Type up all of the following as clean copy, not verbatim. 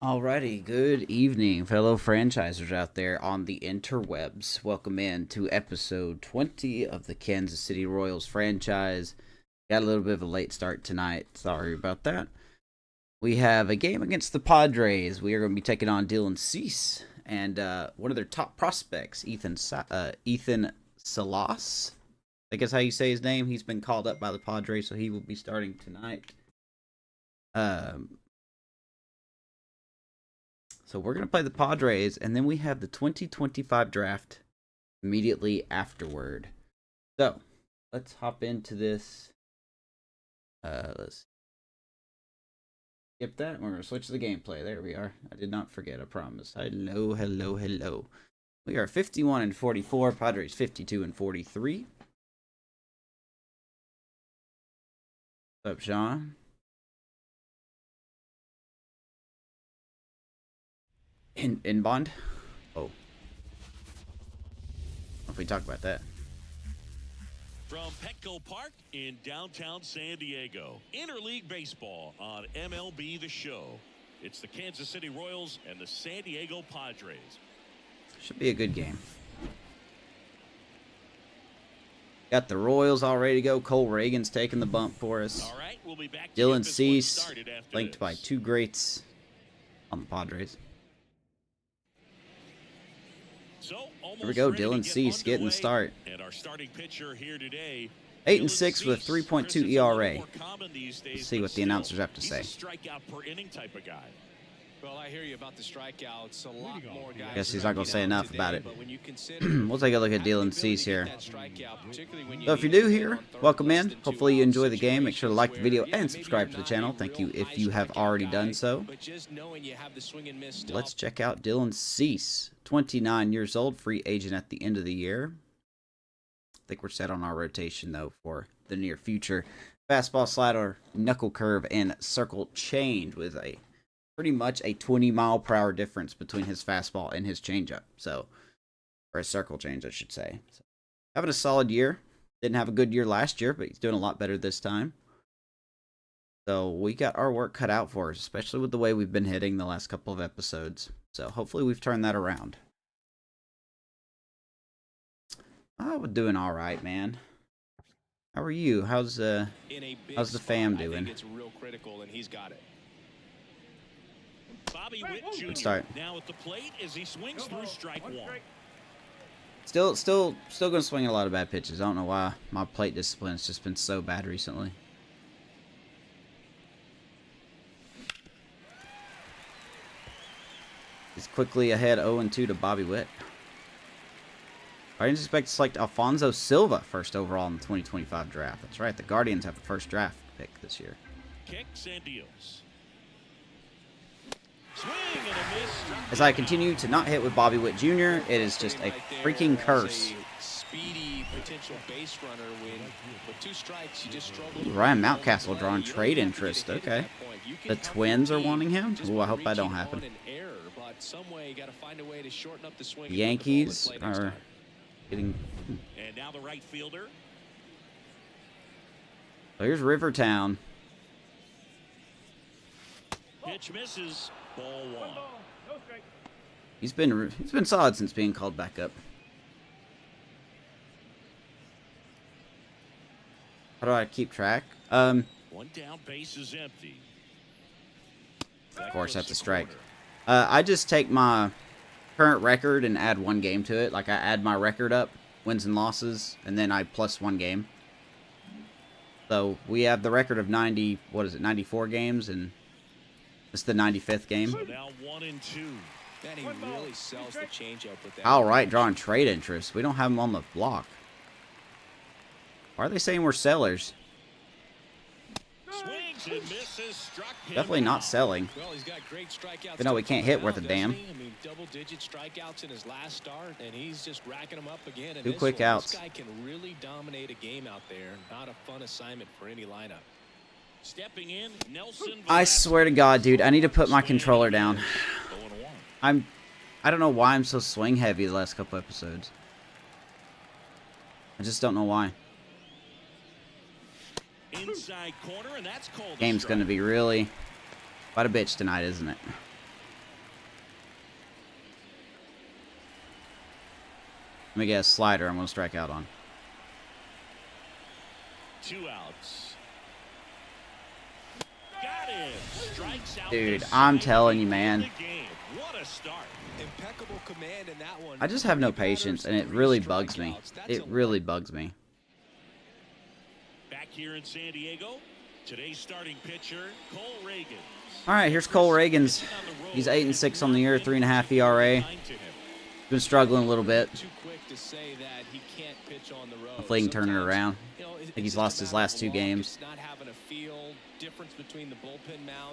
Alrighty, good evening, fellow franchisers out there on the interwebs. Welcome in to episode 20 of the Kansas City Royals franchise. Got a little bit of a late start tonight. Sorry about that. We have a game against the Padres. We are going to be taking on Dylan Cease and one of their top prospects, Ethan Salas. I guess how you say his name. He's been called up by the Padres, so he will be starting tonight. So we're going to play the Padres, and then we have the 2025 draft immediately afterward. So, let's hop into this. Let's skip that. We're going to switch to the gameplay. There we are. I did not forget, I promise. Hello, hello, hello. We are 51 and 44. Padres 52 and 43. What's up, Sean? In Bond? Oh. If we talk about that. From Petco Park in downtown San Diego, Interleague Baseball on MLB The Show. It's the Kansas City Royals and the San Diego Padres. Should be a good game. Got the Royals all ready to go. Cole Reagan's taking the bump for us. All right, we'll be back. Dylan Cease, linked by two greats on the Padres. Here we go, Dylan Cease getting the start. And our starting pitcher here today, 8 and 6 with a 3.2 ERA. Let's see what the announcers have to say. Strikeout per inning type of guy. Well, I hear you about the strikeouts. A lot more guys. I guess he's not going to say enough about it. Consider We'll take a look at Dylan Cease here. So if you're new here, welcome in. Hopefully you enjoy the game. Make sure to like the video and subscribe to the channel. Thank you if you have already done so. Let's check out Dylan Cease. 29 years old, free agent at the end of the year. I think we're set on our rotation, though, for the near future. Fastball, slider, knuckle curve, and circle change with a pretty much a 20-mile-per-hour difference between his fastball and his changeup. So, or a circle change, I should say. So, having a solid year. Didn't have a good year last year, but he's doing a lot better this time. So, we got our work cut out for us, especially with the way we've been hitting the last couple of episodes. So, hopefully we've turned that around. Oh, we're doing all right, man. How are you? How's the fam doing? I think it's real critical, and he's got it. Bobby Witt Jr. Good start. Now at the plate as he swings through strike one. Still going to swing a lot of bad pitches. I don't know why. My plate discipline has just been so bad recently. He's quickly ahead 0-2 to Bobby Witt. I didn't expect to select Alfonso Silva first overall in the 2025 draft. That's right. The Guardians have the first draft pick this year. Kicks and deals. Swing and a miss. As I continue to not hit with Bobby Witt Jr., it is just a freaking curse. Speedy potential base runner when with two strikes you just struggle. Ryan Mountcastle drawing trade interest. Okay. The Twins are wanting him? Ooh, I hope that don't happen. The Yankees are getting... And now the right fielder. So here's Rivertown. Pitch misses. Ball one. He's been solid since being called back up. How do I keep track? One down, base is empty. Of course, that's a strike. I just take my current record and add one game to it. Like I add my record up, wins and losses, and then I plus one game. So we have the record of 94 games, and it's the 95th game. So now 1-2. Then he really sells the changeup with that. All right, drawing trade interest. We don't have him on the block. Why are they saying we're sellers? Swings and misses. Struck him Definitely not out. selling. Well, he's got great strikeouts. But no, we can't hit worth a damn. I mean, double-digit strikeouts in his last start, and he's just racking them up again. Two quick outs. This guy can really dominate a game out there. Not a fun assignment for any lineup. Stepping in, Nelson. I swear to God, dude, I need to put my controller down. I don't know why I'm so swing heavy the last couple episodes. I just don't know why. Inside corner, and that's called Game's going to be really quite a bitch tonight, isn't it? me get a slider I'm going to strike out on. 2 outs. Got him. Strikes out. Dude, I'm telling you, man. What a start. Impeccable command in that one. I just have no patience, and it really bugs me. It really bugs me. Back here in San Diego, today's starting pitcher, Cole Reagan. All right, here's Cole Reagans. He's 8-6 on the year, 3.5 ERA. Been struggling a little bit. Hopefully he can turn it around. I think he's lost his last 2 games.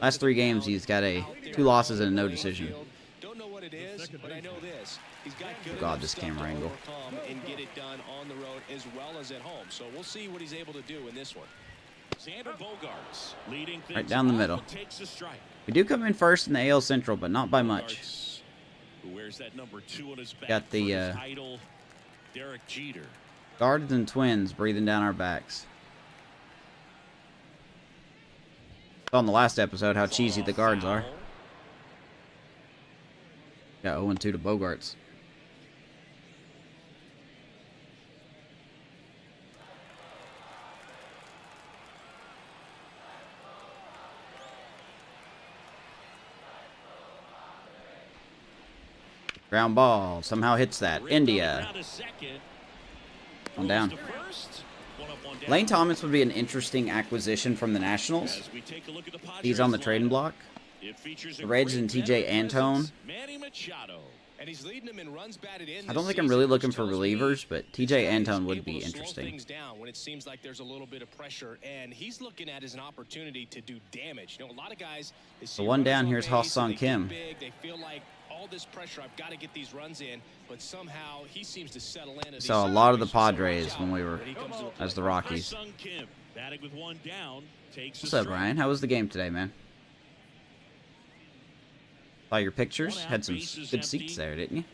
Last 3 games, he's got 2 losses and a no decision. Don't know what it is, but I know this. He's got good God, this camera angle. And get it done on the road as well as at home. So we'll see what he's able to do in this one. Xander Bogaerts leading things Right down the middle. takes a strike. We do come in first in the AL Central, but not by much. Who wears that number 2 on his back? Got the for his idol, Derek Jeter. Guards and Twins breathing down our backs. Saw on the last episode how cheesy the Guards are. Got 0-2 to Bogaerts. Ground ball. Somehow hits that. India. On down. Lane Thomas would be an interesting acquisition from the Nationals. He's on the trading block. The Reds and TJ Antone. I don't think I'm really looking for relievers, but TJ Antone would be interesting. When it seems like there's a little bit of pressure, and he's looking at it as an opportunity to do damage. You know, a lot of guys. The one down here is Ha-Sung Kim. They feel like all this pressure, I've got to get these runs in, but somehow he seems to settle in. Saw a lot of the Padres when we were as the Rockies. What's up, Ryan? How was the game today, man? Saw your pictures. Had some good seats there, didn't you?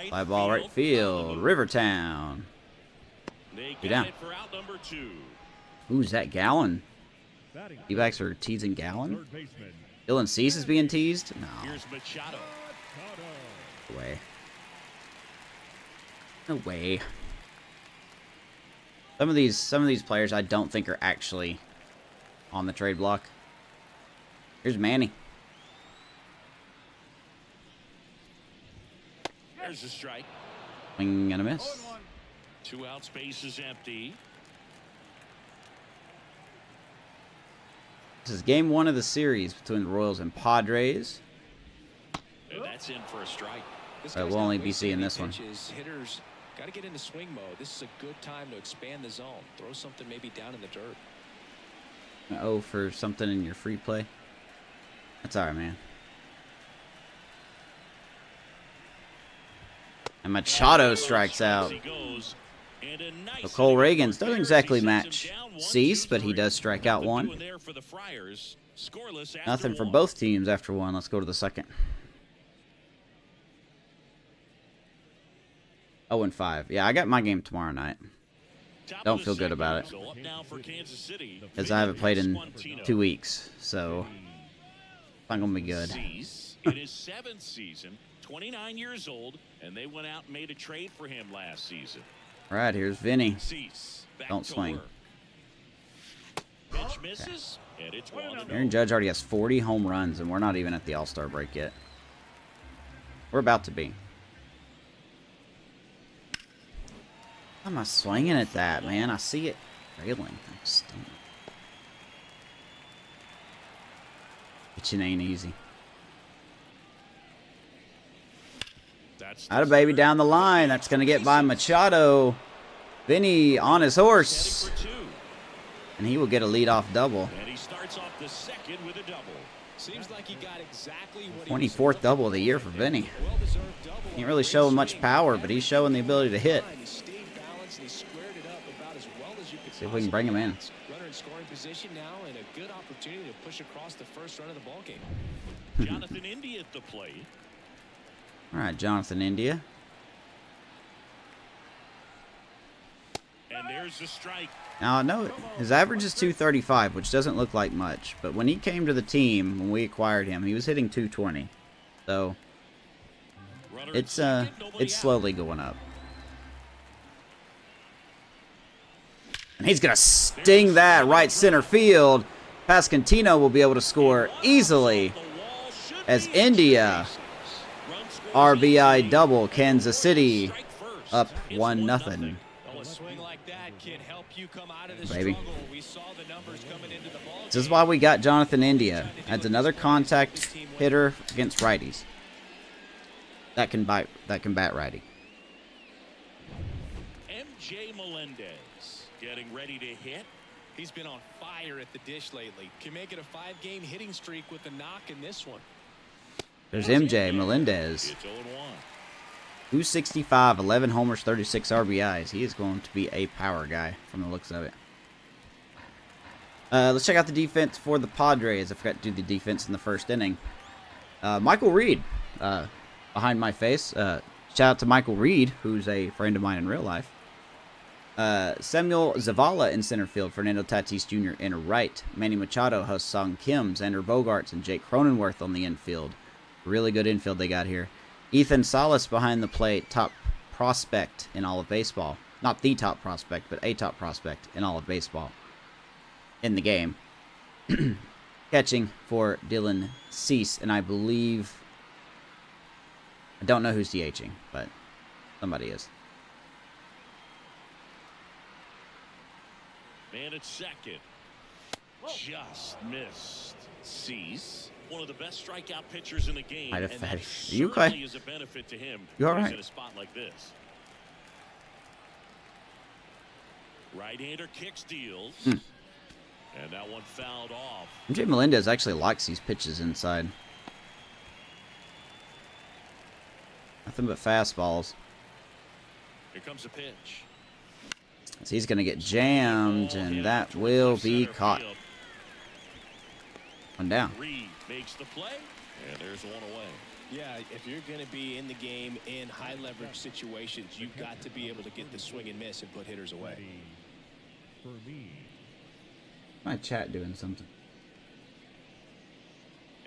Fly ball right field. Rivertown. Be down. Who's that? Gallon? D-backs are teasing Gallon? Dylan Cease is being teased? No. No way. No way. Some of these players I don't think are actually on the trade block. Here's Manny. There's a strike. Swing and a miss. 2 out, space is empty. This is game 1 of the series between the Royals and Padres. And that's in for a strike. We'll only be seeing this one. Hitters got to get into swing mode. This is a good time to expand the zone. Throw something maybe down in the dirt. Oh, for something in your free play. That's all right, man. And Machado strikes out. So Cole Reagans doesn't exactly match Cease, but he does strike out 1. Nothing for both teams after 1. Let's go to the second. 0-5. Yeah, I got my game tomorrow night. Don't feel good about it. Because I haven't played in 2 weeks, so it's not going to be good. In his 7th season, 29 years old, and they went out and made a trade for him last season. All right, here's Vinny. Don't swing. Pitch misses, and it's Aaron Judge already has 40 home runs, and we're not even at the All-Star break yet. We're about to be. How am I swinging at that, man? I see it trailing. Pitching ain't easy. Out a baby down the line. That's going to get by Machado. Vinny on his horse. And he will get a leadoff double. And he starts off the second with a double. Seems like he got exactly what 24th double of the year for Vinny. Can't really show much power, but he's showing the ability to hit. See if we can bring him in. Runner in scoring position now, and a good opportunity to push across the first run of the ball game. Jonathan India at the plate. All right, Jonathan India. And there's the strike. Now, I know his average is 235, which doesn't look like much. But when he came to the team, when we acquired him, he was hitting 220. So, it's slowly going up. And he's going to sting that right center field. Pascantino will be able to score easily as India RBI double. Kansas City up 1-0. Baby. This is why we got Jonathan India. Adds another contact hitter against righties. That can bat righty. MJ Melendez getting ready to hit. He's been on fire at the dish lately. Can make it a 5-game hitting streak with a knock in this one. There's MJ Melendez. 265, 11 homers, 36 RBIs. He is going to be a power guy from the looks of it. Let's check out the defense for the Padres. I forgot to do the defense in the first inning. Michael Reed, behind my face. Shout out to Michael Reed, who's a friend of mine in real life. Samuel Zavala in center field. Fernando Tatis Jr. in right. Manny Machado, Ha-Sung Kim, Xander Bogaerts, and Jake Cronenworth on the infield. Really good infield they got here. Ethan Salas behind the plate, top prospect in all of baseball. Not the top prospect, but a top prospect in all of baseball. In the game. Catching for Dylan Cease, and I believe... I don't know who's DHing, but somebody is. Man at second. Just missed. Cease, one of the best strikeout pitchers in the game. Are And you okay? is a benefit to him. You all right? In a spot like this. Right-hander kicks, deals. And that one fouled off. MJ Melendez actually likes these pitches inside. Nothing but fastballs. Here comes a pitch. So he's going to get jammed, and that will be caught. One down. Reed makes the play, and there's one away. Yeah, if you're going to be in the game in high leverage situations, you've got to be able to get the swing and miss and put hitters away. My chat doing something.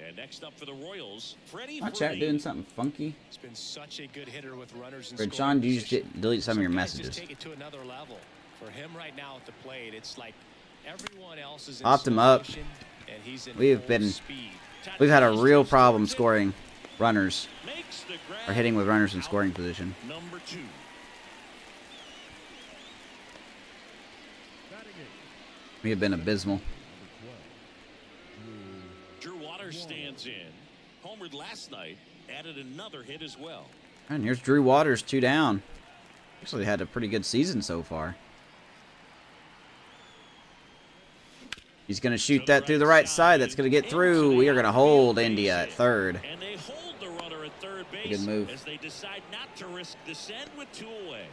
And next up for the Royals, Freddie. My chat doing something funky. It's been such a good hitter with runners in Or Sean, do you just position. delete some of your Guys messages? just take it to another level. For him right now at the plate, it's like everyone else is in Hopped him slow up. motion, and he's in We've full been- speed. We've had a real problem scoring runners, Makes the grab. or hitting with runners in scoring position. Number 2. We have been abysmal. Drew Waters stands in. Homered last night, added another hit as well. And here's Drew Waters, 2 down. Actually had a pretty good season so far. He's going to shoot that through the right side. That's going to get through. We are going to hold India at third. And they hold the runner at third base Good move. as they decide not to risk the send with 2 away.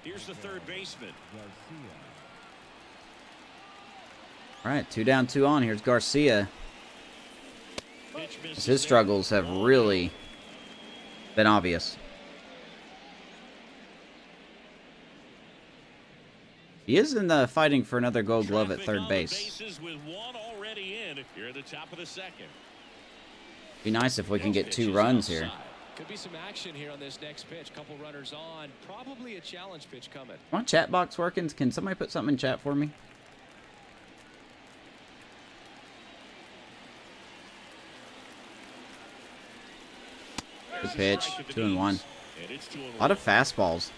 Here's the third baseman. All right, 2 down, 2 on. Here's Garcia. Pitch misses His struggles have really been obvious. He is in the fighting for another Gold Glove at Traffic third on the base. bases with 1 already in. Here at the top of the second. Be nice if we can get 2 runs here. Could be some action here on this next pitch. Couple runners on. Probably a challenge pitch coming. My chat box working? Can somebody put something in chat for me? Good pitch. 2-1. And it's 2-1. A lot of fastballs.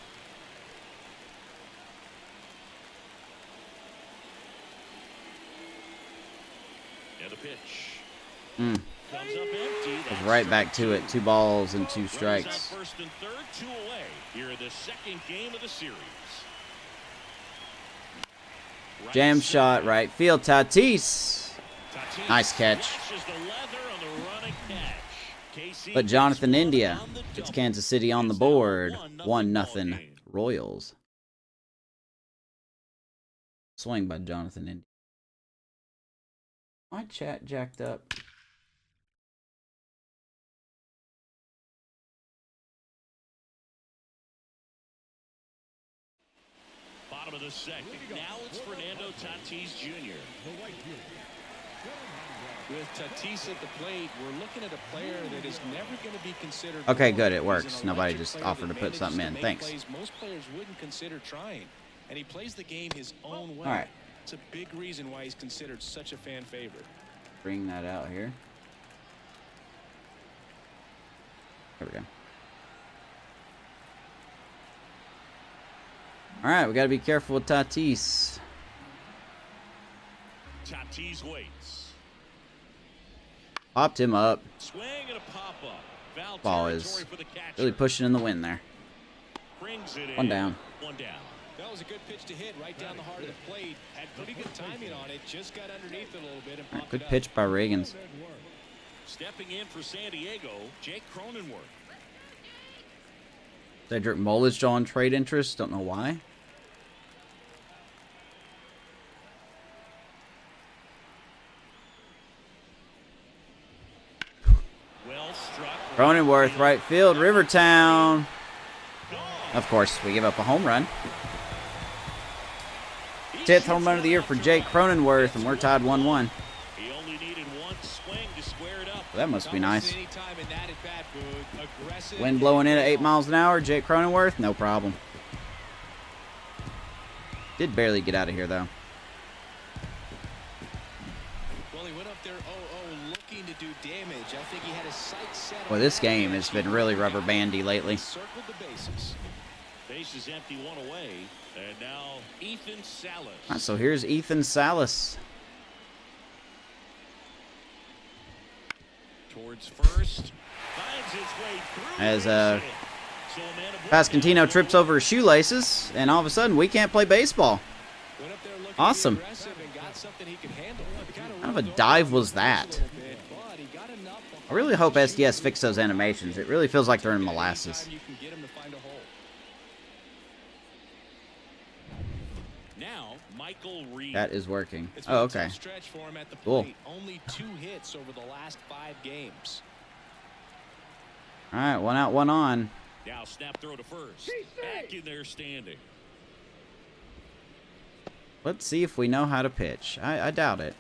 And the pitch. Mm. Comes up empty. Goes right back to it. 2 balls and 2 Runners on strikes. first and third, 2 away. Here in the second game of the series. Right Jam side. shot, right field. Tatis. Tatis Nice catch. slashes the leather on the running catch. KC But Jonathan gets one India on the gets double. Kansas City on the It's now a board. 1-0 1-0 ball game. Royals. Swing by Jonathan India. My chat jacked up. the second. Now it's Fernando Tatis Jr. With Tatis at the plate, we're looking at a player that is never going to be considered. Okay, boring. good. It He's works. an Nobody electric just player offered that to put manages something in. make Thanks. plays most players wouldn't consider trying, and he plays the game his own way. All right. It's a big reason why he's considered such a fan favorite. Bring that out here. There we go. All right, we got to be careful with Tatis. Tatis waits. Popped him up. Swing and a pop-up. Foul Ball territory is for the catcher. really pushing in the wind there. Brings it in. One down. One down. That was a good pitch to hit right down the heart of the plate. Had pretty good timing on it. Just got underneath it a little bit and popped Good it up. pitch by Reagans. Stepping in for San Diego, Jake Cronenworth. Cedric Mullage on trade interest. Don't know why. Well struck. Cronenworth, right field, Rivertown. Of course, we give up a home run. 10th home run of the year for Jake Cronenworth, and we're tied 1-1. He only needed one swing to square it up. That must be nice. Any time in that at-bat, Boog. Aggressive Wind blowing in at 8 miles an hour. Jake Cronenworth, no problem. Did barely get out of here, though. Well, he went up there 0-0 looking to do damage. I think he had his sights set. Well, this game has been really rubber bandy lately. Circled the bases. Bases empty, one away. And now Ethan Salas. All right, so here's Ethan Salas. Towards first. Finds his way through. As So a man aboard Pascantino now. trips over his shoelaces, and all of a sudden we can't play baseball. Went up there looking Awesome. aggressive and got something he could handle. What kind of a dive was that? I really hope SDS fixed those animations. It really feels like they're in molasses. You can get him to find a hole. Now, Michael Reed. That is working. It's Oh, been a okay. tough stretch for him at the Cool. plate. Only 2 hits over the last 5 games. All right, 1 out, 1 on. Now snap throw to first. Back in there standing. Let's see if we know how to pitch. I doubt it.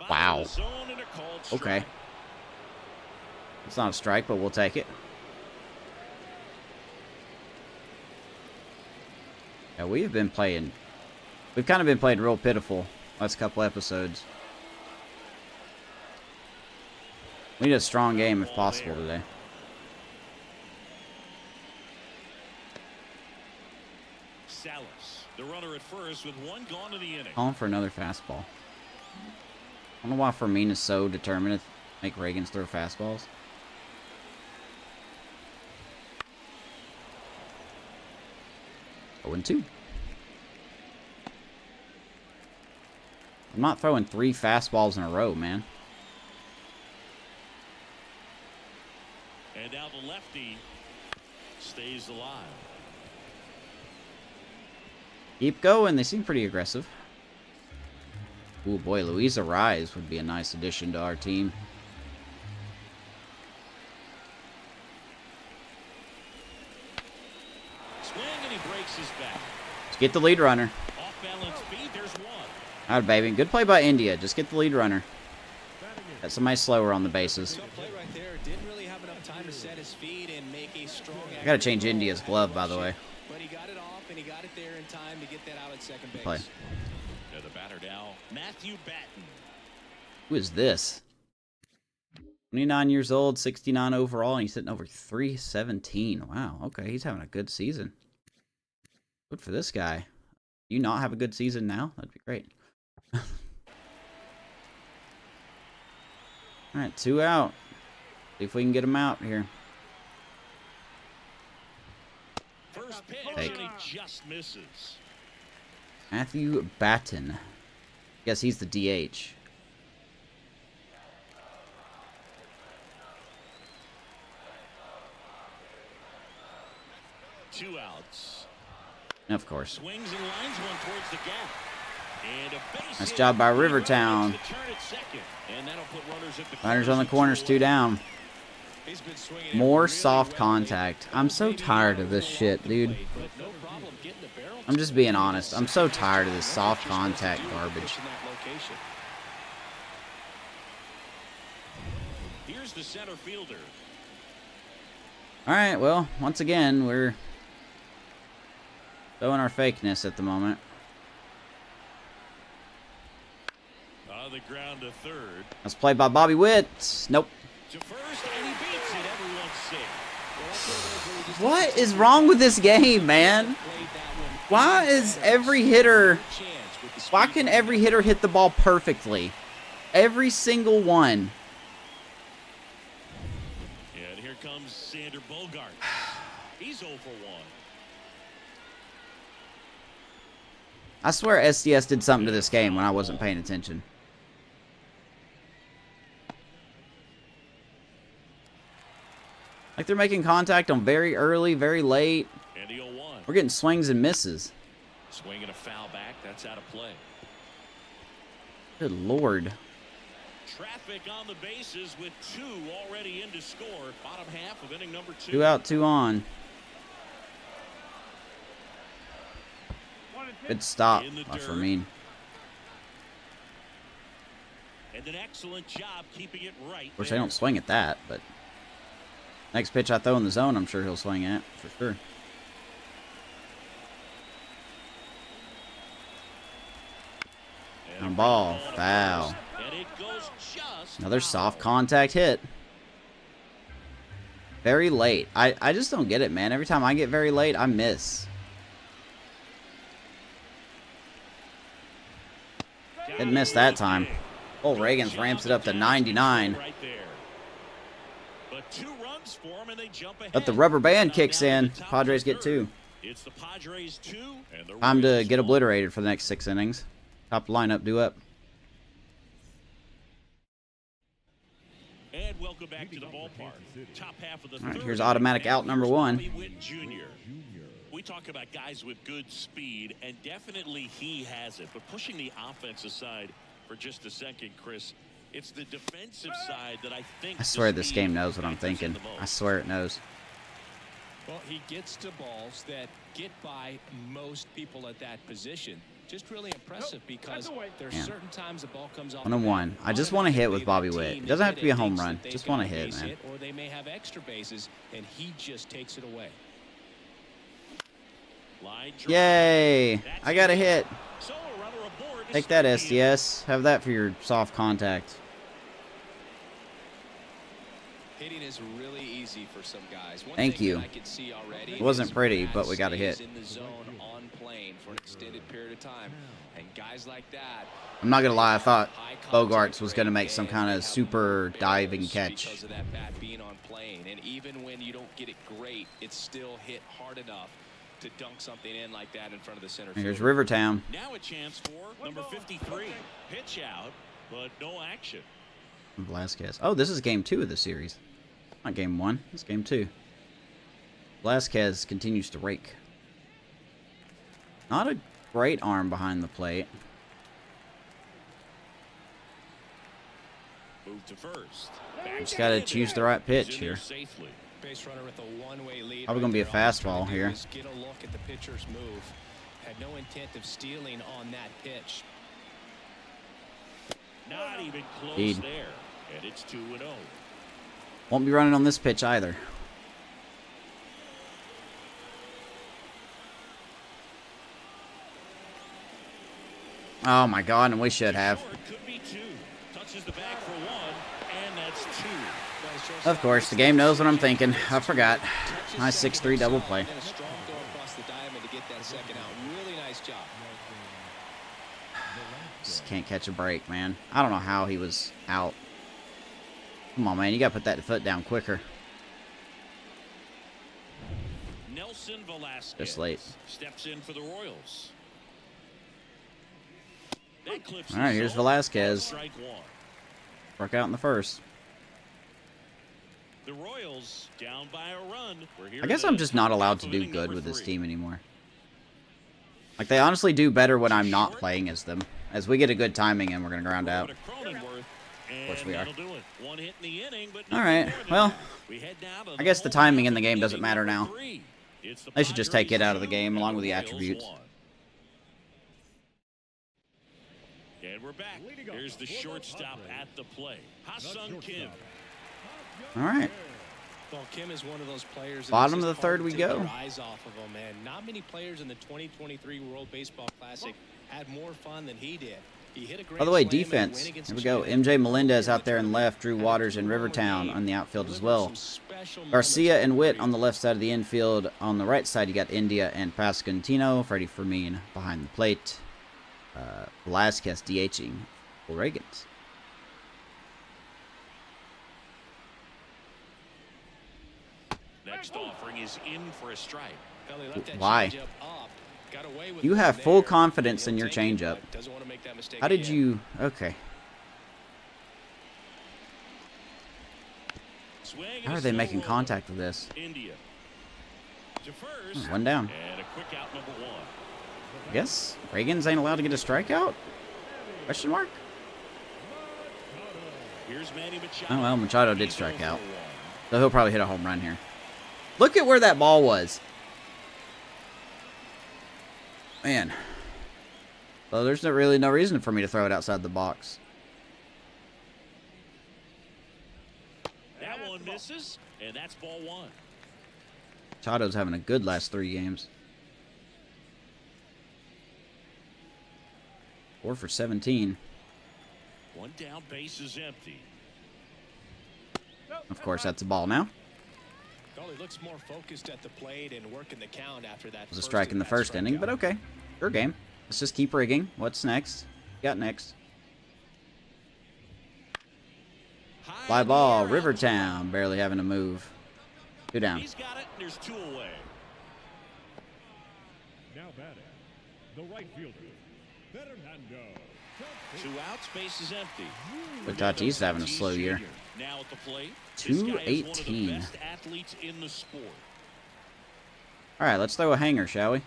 Wow. Bottom of the zone and a called strike. Okay. It's not a strike, but we'll take it. Yeah, we've kind of been playing real pitiful last couple episodes. We need a strong game if possible today. Salas, the runner at first with 1 gone in the inning. Calling for another fastball. I don't know why Fermin is so determined to make Reagans throw fastballs. Oh, and 2. I'm not throwing 3 fastballs in a row, man. And now the lefty stays alive. Keep going. They seem pretty aggressive. Ooh, boy, Luisa Rise would be a nice addition to our team. Swing and he breaks his back. Let's get the lead runner. Off balance feed, there's 1. All right, baby. Good play by India. Just get the lead runner. Got somebody slower on the bases. Tough play right there. Didn't really have enough time to set his feet and make a strong. I gotta change India's glove, by the way. But he got it off and he got it there in time to get that out at second base. Play. And the batter now, Matthew Batten. Who is this? 29 years old, 69 overall, and he's hitting over 317. Wow, okay, he's having a good season. Good for this guy. Do you not have a good season now? That'd be great. Alright, 2 out. See if we can get him out here. First pitch, Take. and he just misses. Matthew Batten. Guess he's the DH. Two outs. Of course. Swings and lines one towards the gap. And a base Nice hit. job by He Rivertown. makes the turn at second, and that'll put runners at the Runners on the corners corners, at 2 down. He's been swinging it More really soft well contact. lately. I'm so Maybe tired not of this off shit, the dude. plate, but no problem getting the barrel I'm to just it. being honest. I'm so tired of this soft What you're supposed to contact do with the garbage. pitch in that location. Here's the center fielder. Alright, well, once again, we're showing our fakeness at the moment. On the ground to third. That's played by Bobby Witt. Nope. To first, and he beats it. Everyone's safe. What is wrong with this game, man? Why is every hitter... Why can every hitter hit the ball perfectly? Every single one. And here comes Sander Bogart. He's 0 for 1. I swear SDS did something to this game when I wasn't paying attention. Like they're making contact on very early, very late. And the 0-1. We're getting swings and misses. Swing and a foul back. That's out of play. Good lord. Traffic on the bases with 2 already in to score. Bottom half of inning number 2. 2 out, 2 on. Good stop by Fermin. And an excellent job keeping it right. Of course, they don't swing at that, but next pitch I throw in the zone, I'm sure he'll swing at for sure. And ball, foul. And it goes just Another soft contact hit. Very late. I just don't get it, man. Every time I get very late, I miss. Didn't miss that time. Oh, Reagan's ramps it up to 99. Right there. But 2 runs for him and they jump ahead. But the rubber band kicks in. Padres get 2. It's the Padres 2 and the Time to Royals get 1. obliterated for the next 6 innings. Top lineup, due up. And welcome back to the ballpark. Top half of the All right, third here's inning, automatic and out number here's 1. Bobby Witt Jr. We talk about guys with good speed, and definitely he has it. But pushing the offense aside for just a second, Chris, it's the defensive side that I think. I swear this game knows what I'm thinking. I swear it knows. Well, he gets to balls that get by most people at that position. Just really impressive because there's certain times the ball comes off. 1-1. I just want to hit with Bobby Witt. It doesn't have to be a home run. Just want to hit, man. Or they may have extra bases, and he just takes it away. Yay! I got a hit. Take that, SDS. Have that for your soft contact. Hitting is really easy for some guys. Thank you. It wasn't pretty, but we got a hit. In the zone on plane for an extended period of time, and guys like that. I'm not gonna lie. I thought Bogarts was gonna make some kind of super diving catch. Because of that bat being on plane, and even when you don't get it great, it's still hit hard enough to dunk something in like that in front of the center field. Here's Rivertown. Now a chance for number 53. Pitch out, but no action. Velasquez. Oh, this is game 2 of the series. Not game 1. It's game 2. Velasquez continues to rake. Not a great arm behind the plate. Move to first. Just got to choose the right pitch here. Safely. Base runner with a one-way lead. Probably gonna be a right there. All he's fastball trying to do here. is get a look at the pitcher's move. Had no intent of stealing on that pitch. Not even close Indeed. there. And it's 2-0. Won't be running on this pitch either. Oh my god, and we should have. Could be 2. Touches the bag for 1, and that's 2. Of course, the game knows what I'm thinking. I forgot. Nice 6-3 double play. And a strong throw across the diamond to get that second out. Really nice job. Just can't catch a break, man. I don't know how he was out. Come on, man. You got to put that foot down quicker. Nelson Velasquez Just late. steps in for the Royals. That clips All right, the here's zone. Velasquez. Strike 1. Work out in the first. The Royals down by a run. We're here I guess in I'm the just not top allowed half to of do inning good number with this 3. team anymore. Like, they honestly do better when I'm not playing as them. As we get a good timing and we're going to ground out. Over to Cronenworth, course we are. One hit in the inning, but all right. Well, I guess the timing in the game doesn't matter now. They should just take it out of the game along with the attributes. And we're back. Here's the shortstop at the plate, Ha-Sung Kim. All right. Well, Kim is one of those players. Bottom of the third we go. Eyes off of him, and not many players in the 2023 World Baseball Classic had more fun than he did. He hit a great By the way, defense. Here we go. MJ Melendez out there in left. Drew Waters and Rivertown on the outfield as well. Garcia and Witt on the left side of the infield. On the right side, you got India and Pascantino. Freddie Fermin behind the plate. Velasquez DHing for Reagans. Next offering is in for a strike. Why? You have full confidence in your changeup. How did you... Okay. How are they making contact with this? One down. I guess Reagans ain't allowed to get a strikeout? Question mark? Oh, well, Machado did strike out. So he'll probably hit a home run here. Look at where that ball was. Man. Well, there's really no reason for me to throw it outside the box. That one misses, and that's ball one. Machado's having a good last 3 games. 4 for 17. One down, base is empty. Of course, that's a ball now. Well, he looks more focused at the plate and working the count after that. It was a strike in the first inning, but okay. Sure game. Let's just keep rigging. What's next? Got next. Fly ball, Rivertown, barely having to move. 2 down. He's got it, and there's 2 away. Now batting, the right fielder, Fernando. 2 outs, base is empty. But Tatis having a slow year. Now at the plate, 218. best athletes in the sport. All right, let's throw a hanger, shall we?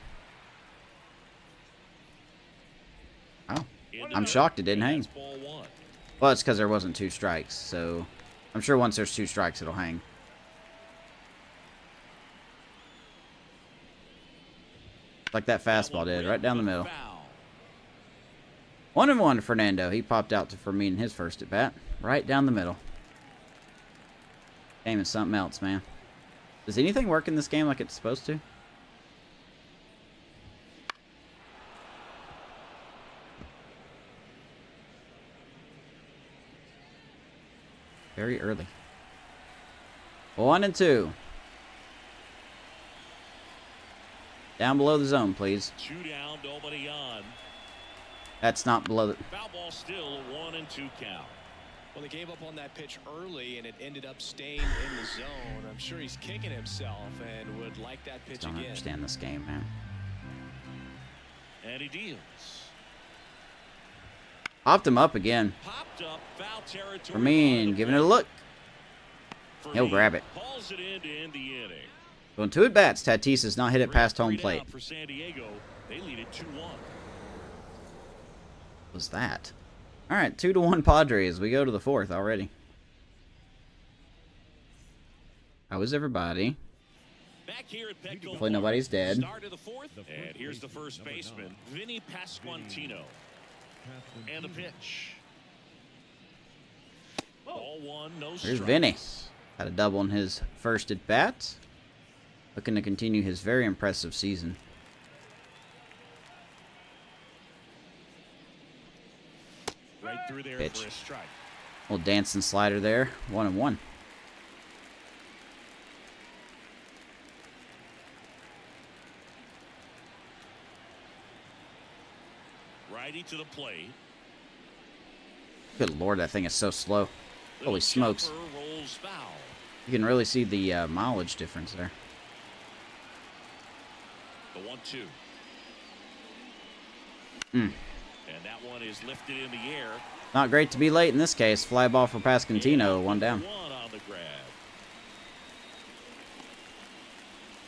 Oh, I'm shocked it didn't hang. Well, it's because there wasn't 2 strikes, so I'm sure once there's 2 strikes, it'll hang. Like that fastball did, right down the middle. 1-1 to Fernando. He popped out to Fermin in his first at bat, right down the middle. Game is something else, man. Does anything work in this game like it's supposed to? Very early. 1-2. Down below the zone, please. 2 down, nobody on. That's not below the... Foul ball still, a 1-2 count. Well, they gave up on that pitch early, and it ended up staying in the zone. I'm sure he's kicking himself and would like that pitch again. I don't understand this game, man. And he deals. Popped him up again. Popped up, foul territory. Fermin giving it a look. He'll grab it. Hauls it in to end the inning. Going 2 at bats. Tatis has not hit it past home plate. For San Diego, they lead it 2-1. What was that? All right, 2-1 Padres. We go to the 4th already. How is everybody? Back here at Petco Hopefully nobody's dead. Start of the 4th, and here's the first baseman, Vinny Pasquantino. And the pitch. Ball 1, no strikes. Here's Vinny. Had a double in his first at bat. Looking to continue his very impressive season. Right through there Pitch. for a strike. Little dancing slider there. 1-1. Righty to the plate. Good lord, that thing is so slow. Little Holy smokes. jumper rolls foul. You can really see the mileage difference there. The 1-2. Mm. And that one is lifted in the air. Not great to be late in this case. Fly ball for Pascantino. 1 down. One on the grab.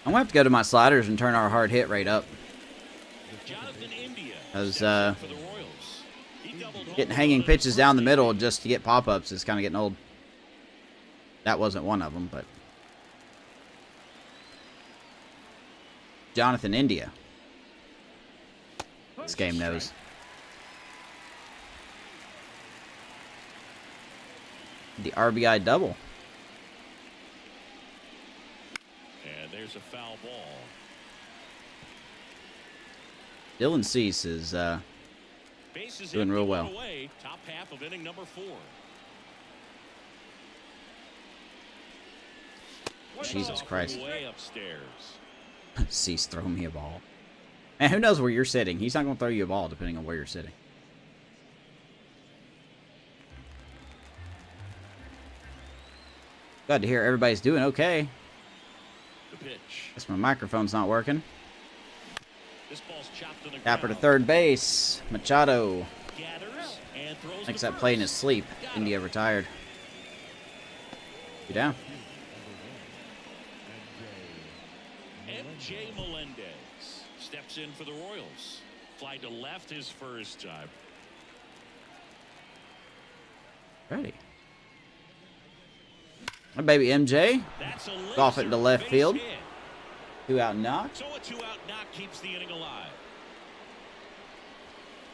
I'm going to have to go to my sliders and turn our hard hit rate up. Jonathan India As, steps in for the Royals. He doubled Getting hanging pitches down the middle just to get pop-ups is kind of getting old. That wasn't one of them, but... Jonathan India. This game knows. The RBI double. And there's a foul ball. Dylan Cease is doing real well. Away, top half of inning number 4. Jesus Christ. Way upstairs. Cease throwing me a ball. And who knows where you're sitting? He's not going to throw you a ball depending on where you're sitting. Glad to hear everybody's doing okay. The pitch. Guess my microphone's not working. This ball's chopped in the Tapper to ground. third base. Machado Gathers and throws makes to that play in his first. sleep. Got him. India retired. You down? MJ Melendez steps in for the Royals. Fly to left his first time. Ready. My baby MJ. That's a Golf it into laser left base field. hit. 2-out knock. So a 2-out knock keeps the inning alive.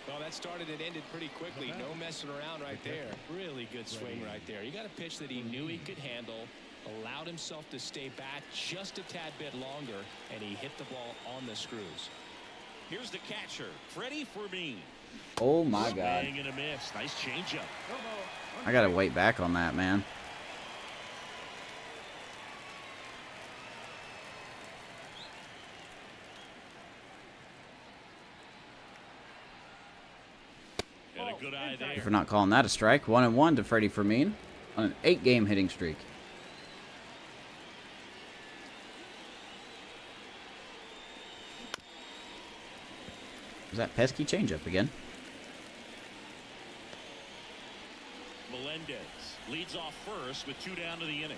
Well, that started and ended pretty quickly. No messing around right there. Really good swing right there. You got a pitch that he knew he could handle, allowed himself to stay back just a tad bit longer, and he hit the ball on the screws. Here's the catcher, Freddie Fermin. Oh my God. Swing and a miss. Nice changeup. I gotta wait back on that, man. And a good eye there. If we're not calling that a strike. 1-1 to Freddie Fermin on an 8-game hitting streak. Was that pesky changeup again? Melendez leads off first with 2 down to the inning.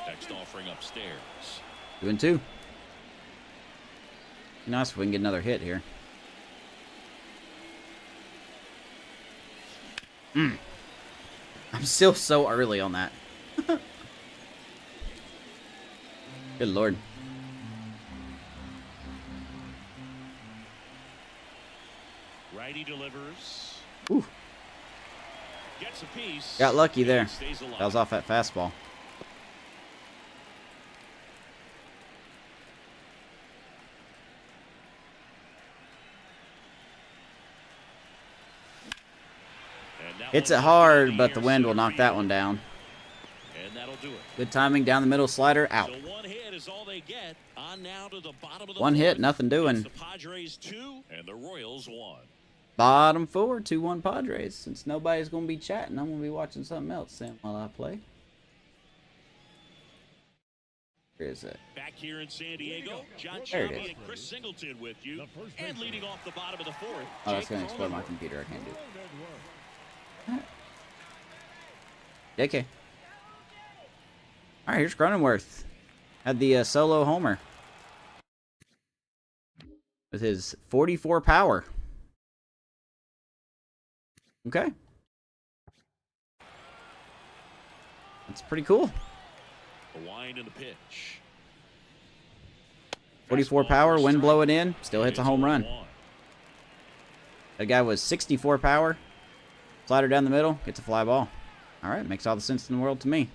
Next offering upstairs. 2-2. Nice if we can get another hit here. I'm still so early on that. Good Lord. Righty delivers. Ooh. Gets a piece. Got lucky there. Stays alive. That was off that fastball. And that Hits one it hard, up but in the air, wind will center knock that field. one down. And that'll do it. Good timing down the middle, slider out. So one hit is all they get. On now to the bottom of the One hit, fourth. nothing doing. It's the Padres 2 and the Royals 1. Bottom 4, 2-1 Padres. Since nobody's going to be chatting, I'm going to be watching something else, Sam, while I play. Where is it? Back here in San Diego, John There it Chapman is. and Chris Singleton with you. And leading off the bottom of the 4th. Oh, that's Jake going to explode my Cronenworth. computer. I can't do it. JK. Alright, here's Cronenworth. Had the solo homer. With his 44 power. Okay. That's pretty cool. A wind in the pitch. 44 Fastball power, for wind strike. blowing in, still hits a It's home run. 0-1. That guy was 64 power. Slider down the middle, gets a fly ball. Alright, makes all the sense in the world to me.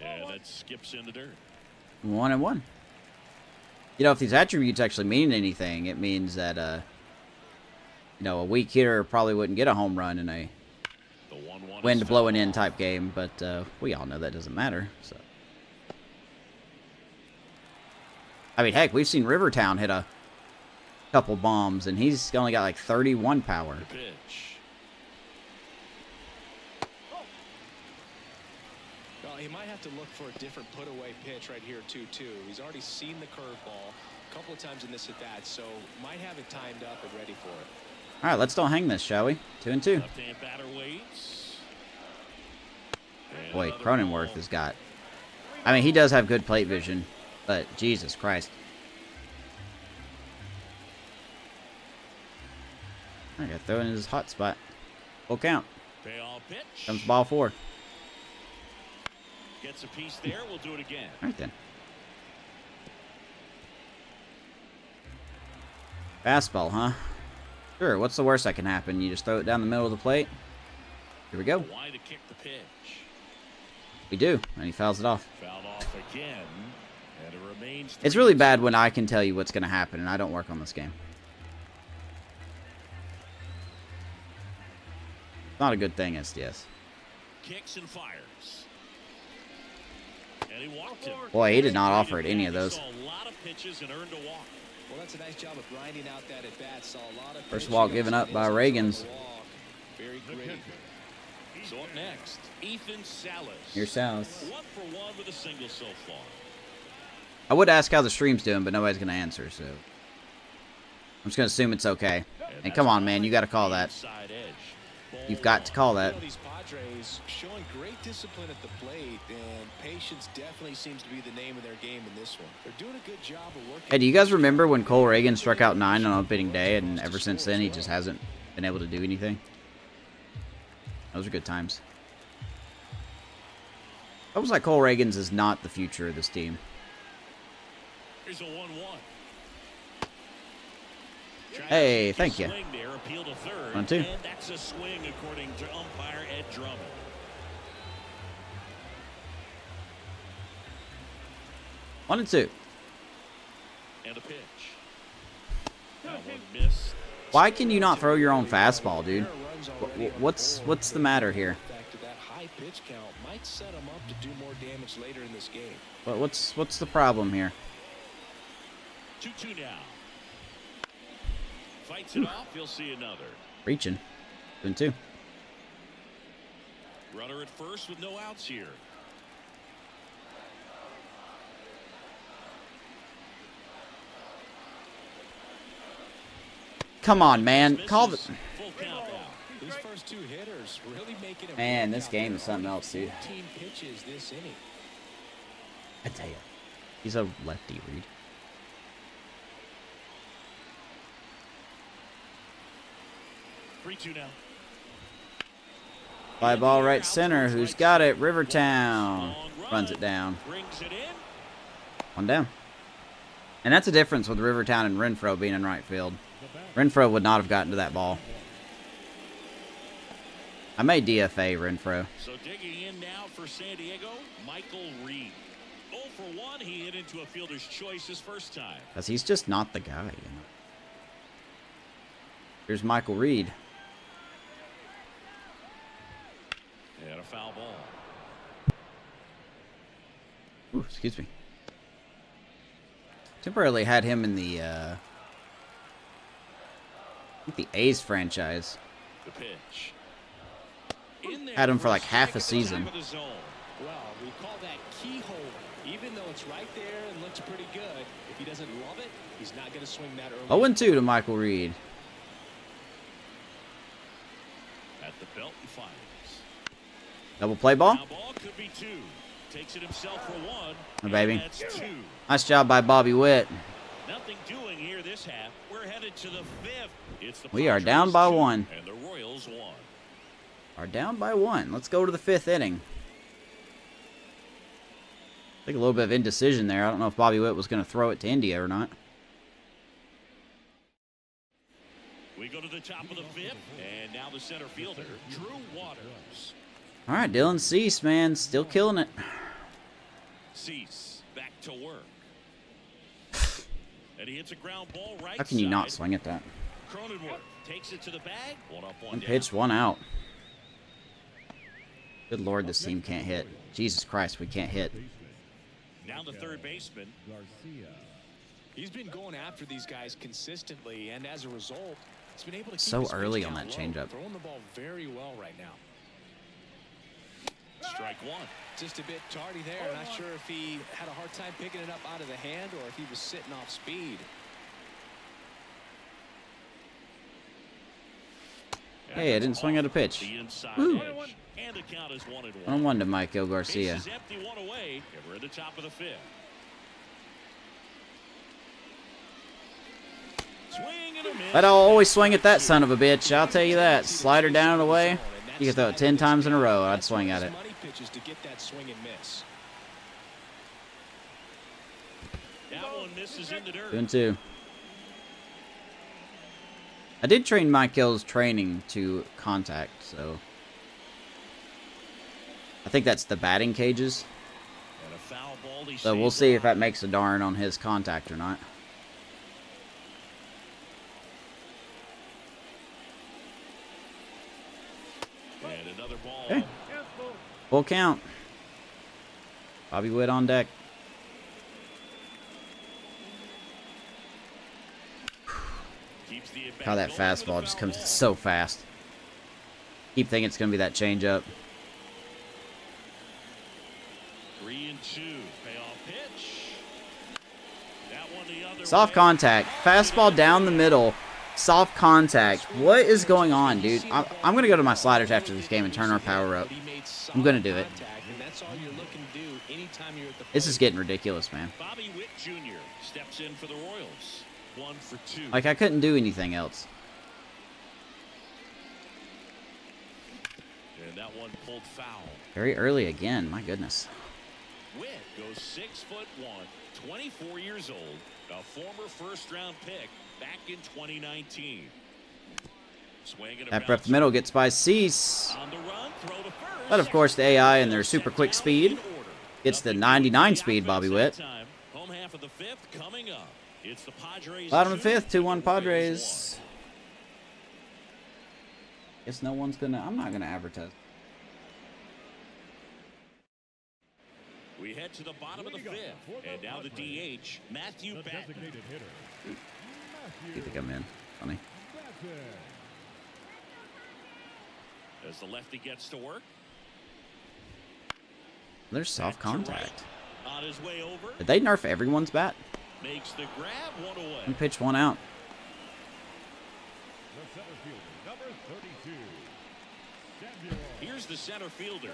And that skips in the dirt. 1-1. You know, if these attributes actually mean anything, it means that, you know, a weak hitter probably wouldn't get a home run in a The 1-1 wind is blowing fouled in off. type game, but we all know that doesn't matter. So, I mean, heck, we've seen Rivertown hit a couple bombs, and he's only got like 31 power. The pitch. Well, he might have to look for a different put-away pitch right here, 2-2. He's already seen the curveball a couple of times in this at-bat, so might have it timed up and ready for it. All right, let's don't hang this, shall we? 2-2. Left-hand batter waits. And Boy, another Cronenworth ball. has got... I mean, he does have good plate vision, but Jesus Christ. I gotta throw in his hot spot. Full count. Payoff pitch. Comes ball 4. Gets a piece there. We'll do it again. All right then. Fastball, huh? Sure. What's the worst that can happen? You just throw it down the middle of the plate. Here we go. Why to kick the pitch? We do, and he fouls it off. Fouled off again, and it remains. It's really bad when I can tell you what's going to happen, and I don't work on this game. Not a good thing, SDS. Kicks and fires. And he walked him. Boy, he did not offer it any of those. Saw a lot of pitches and earned a walk. Well, that's a nice job of grinding out that at bat. Saw a lot of First pitches, walk given up by Reagans. Very gritty. So up next, Ethan Salas. Here's Salas. 1 for 1 with a single so far. I would ask how the stream's doing, but nobody's going to answer, so I'm just going to assume it's okay. And come on, man, you got to call that. Inside edge. You've got to call that. These Padres showing great discipline at the plate, and patience definitely seems to be the name of their game in this one. They're doing a good job of working. Hey, do you guys remember when Cole Reagan struck out 9 on opening day, and ever since then he just hasn't been able to do anything? Those are good times. Almost like Cole Reagan's is not the future of this team. Here's a 1-1. Hey, thank you. Swing there, appeal to third, 1-2. and that's a swing according to umpire Ed Drummond. 1-2. And a pitch. That one missed. Why can you not throw your own fastball, dude? What's the matter here? That high pitch count might set him up to do more damage later in this game. What's the problem here? 2-2 now. Fights it off. You'll see another. Reaching. 2-2. Runner at first with no outs here. Come on, man. Call the... Full count now. These first 2 hitters really making it. Man, this game is something else, dude. 14 pitches this inning. I tell you. He's a lefty, Reed. Three-two now. Fly ball right center. Who's got it? Rivertown. Runs it down. Brings it in. 1 down. And that's the difference with Rivertown and Renfroe being in right field. Renfroe would not have gotten to that ball. I may DFA Renfroe. So digging in now for San Diego, Michael Reed. 0 for 1. He hit into a fielder's choice his first time. Because he's just not the guy, you know. Here's Michael Reed. And a foul ball. Ooh, excuse me. Temporarily had him in the, I think the A's franchise. The pitch. In there Had him for like a half a strike at the season. top of the zone. Well, we call that keyhole. Even though it's right there and looks pretty good, if he doesn't love it, he's not going to swing that early. 0-2 to Michael Reed. At the belt and fires. Double play ball. Now ball could be 2. Takes it himself for 1. Oh, baby. And that's 2. Nice job by Bobby Witt. Nothing doing here this half. We're headed to the 5th. It's the We are Padres down by 2 1. And the Royals 1. Are down by 1. Let's go to the 5th inning. I think a little bit of indecision there. I don't know if Bobby Witt was going to throw it to India or not. We go to the top of the 5th, and now the center fielder, Drew Waters. All right, Dylan Cease, man, still killing it. Cease back to work. And he hits a ground ball right How can you not side. swing at that? Cronenworth takes it to the bag. 1 up, 1 One down. pitch, 1 out. Good Lord, this team can't hit. Jesus Christ, we can't hit. Now the third baseman. He's been going after these guys consistently, and as a result, he's been able to keep So his pitch early on count that low, changeup. throwing the ball very well right now. Strike 1. Just a bit tardy there. Not sure if he had a hard time picking it up out of the hand or if he was sitting off speed. Hey, I didn't swing at a pitch. The inside Woo. edge. And the count is 1-1. 1-1 to Michael Garcia. Bases empty, 1 away, and we're at the top of the 5th. Swing and But I'll always swing at that son of a bitch. I'll tell you that. Slider down and away. You can throw it 10 times in a row. I'd swing at it. That one misses in the dirt. 2-2. I did train Michael's training to contact, so I think that's the batting cages. And a foul ball. So we'll see if that makes a darn on his contact or not. And another ball. Okay. Full count. Bobby Witt on deck. How that fastball just comes so fast. Keep thinking it's going to be that changeup. 3-2. Payoff pitch. That one the other Soft way. contact. Fastball down the middle. Soft contact. What is going on, dude? I'm going to go to my sliders after this game and turn our power up. I'm going to do it. This is getting ridiculous, man. Bobby Witt Jr. steps in for the Royals. 1 for 2. Like, I couldn't do anything else. And that one pulled foul. Very early again. My goodness. Witt goes 6'1", 24 years old, a former first-round pick back in 2019. Swinging That up the middle gets by Cease. on the run, throw to first. But of course, the AI and their super quick speed gets the 99 speed, Bobby Witt. Home half of the fifth coming up. It's the Padres. Bottom of the fifth, 2-1 Padres. Guess no one's gonna. I'm not gonna advertise. We head to the bottom of the fifth, and now the DH, Matthew The Batten. designated hitter. You think I'm in? Funny. As the lefty gets to work. There's soft contact. On his way over, Did they nerf everyone's bat? makes the grab, one away. And pitch one out. The center fielder, number 32. Samuel. Here's the center fielder.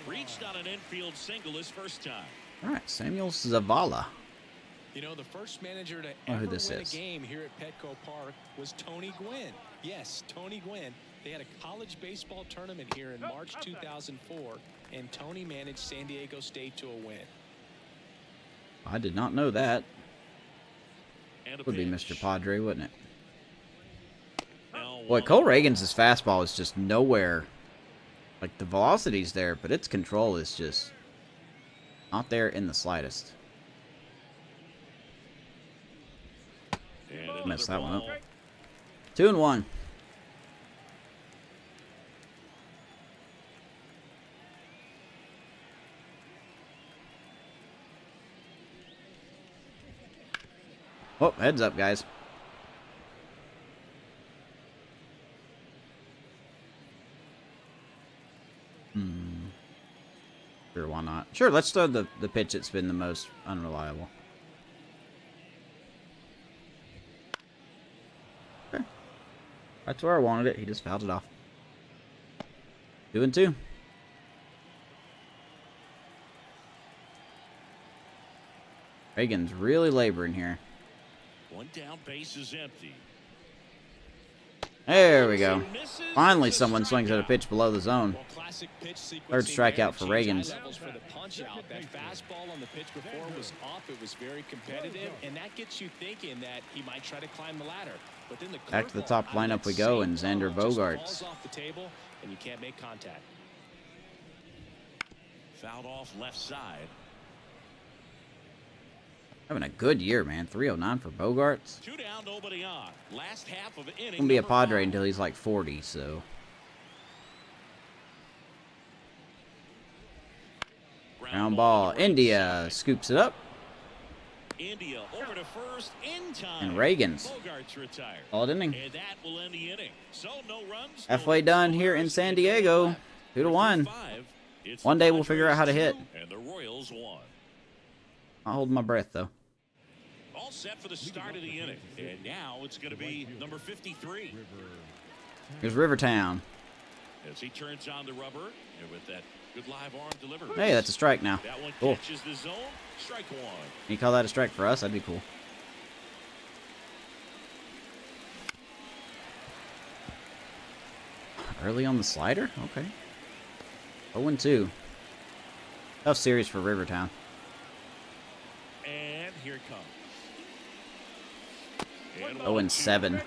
Reached on an infield single his first time. All right, Samuel Zavala. You know, the first manager to Oh, who ever this win is. a game here at Petco Park was Tony Gwynn. Yes, Tony Gwynn. They had a college baseball tournament here in March 2004, and Tony managed San Diego State to a win. I did not know that. And a Would be pitch. Mr. Padre, wouldn't it? Now Boy, one Cole away. Reagan's fastball is just nowhere. Like, the velocity's there, but its control is just not there in the slightest. And another Messed that one up. ball. 2-1. Oh, heads up, guys. Sure, why not? Sure, let's throw the pitch that's been the most unreliable. Okay. That's where I wanted it. He just fouled it off. 2-2. Reagan's really laboring here. One down, base is empty. There we go. Misses. Finally, It's a someone swings at a strikeout. pitch below the zone. Well, classic pitch sequencing Third strikeout there. for Changed Reagans. eye levels for the punch out. That fastball on the pitch before was off. It was very competitive, and that gets you thinking that he might try to climb the ladder. But then the Back to the curveball top out of lineup that we go, same and Xander ball just Bogaerts. falls off the table, and you can't make contact. Fouled off left side. Having a good year, man. 309 for Bogarts. 2 down, nobody on. Last half of inning. Gonna be a number Padre 5. until he's like 40, so. Ground ball. right India side. scoops it up. India over to first in time. And Reagans. Bogarts retired. All inning. And that will end the inning. So no runs. Halfway no done here errors, in San and no Diego. left. 2-1. 5, it's One the day we'll figure out how to Padres hit. 2, And the Royals 1. I'll hold my breath, though. All set for the start of the inning. And now it's going to be number 53. Here's Rivertown. As he turns on the rubber and with that good live arm delivery. Hey, that's a strike now. That one Cool. catches the zone. Strike one. Can you call that a strike for us? That'd be cool. Early on the slider? Okay. 0-2. Tough series for Rivertown. And here it comes. 0-7.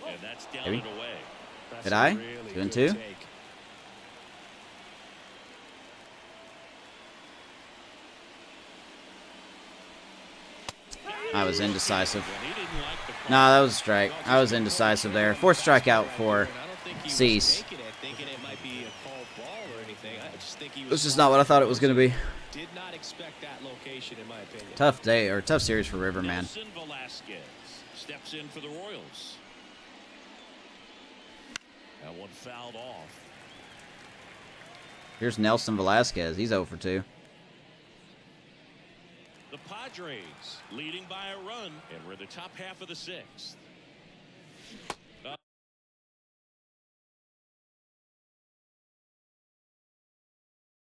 And that's down Maybe. and away. Did I? 2-2. I was indecisive. Nah, that was a strike. I was indecisive there. Fourth strikeout for Cease. This is not what I thought it was going to be. Did not expect that location, in my opinion. Tough day, or tough series for River, man. Nelson Velasquez steps in for the Royals. That one fouled off. Here's Nelson Velasquez. He's 0-2. The Padres leading by a run, and we're in the top half of the sixth.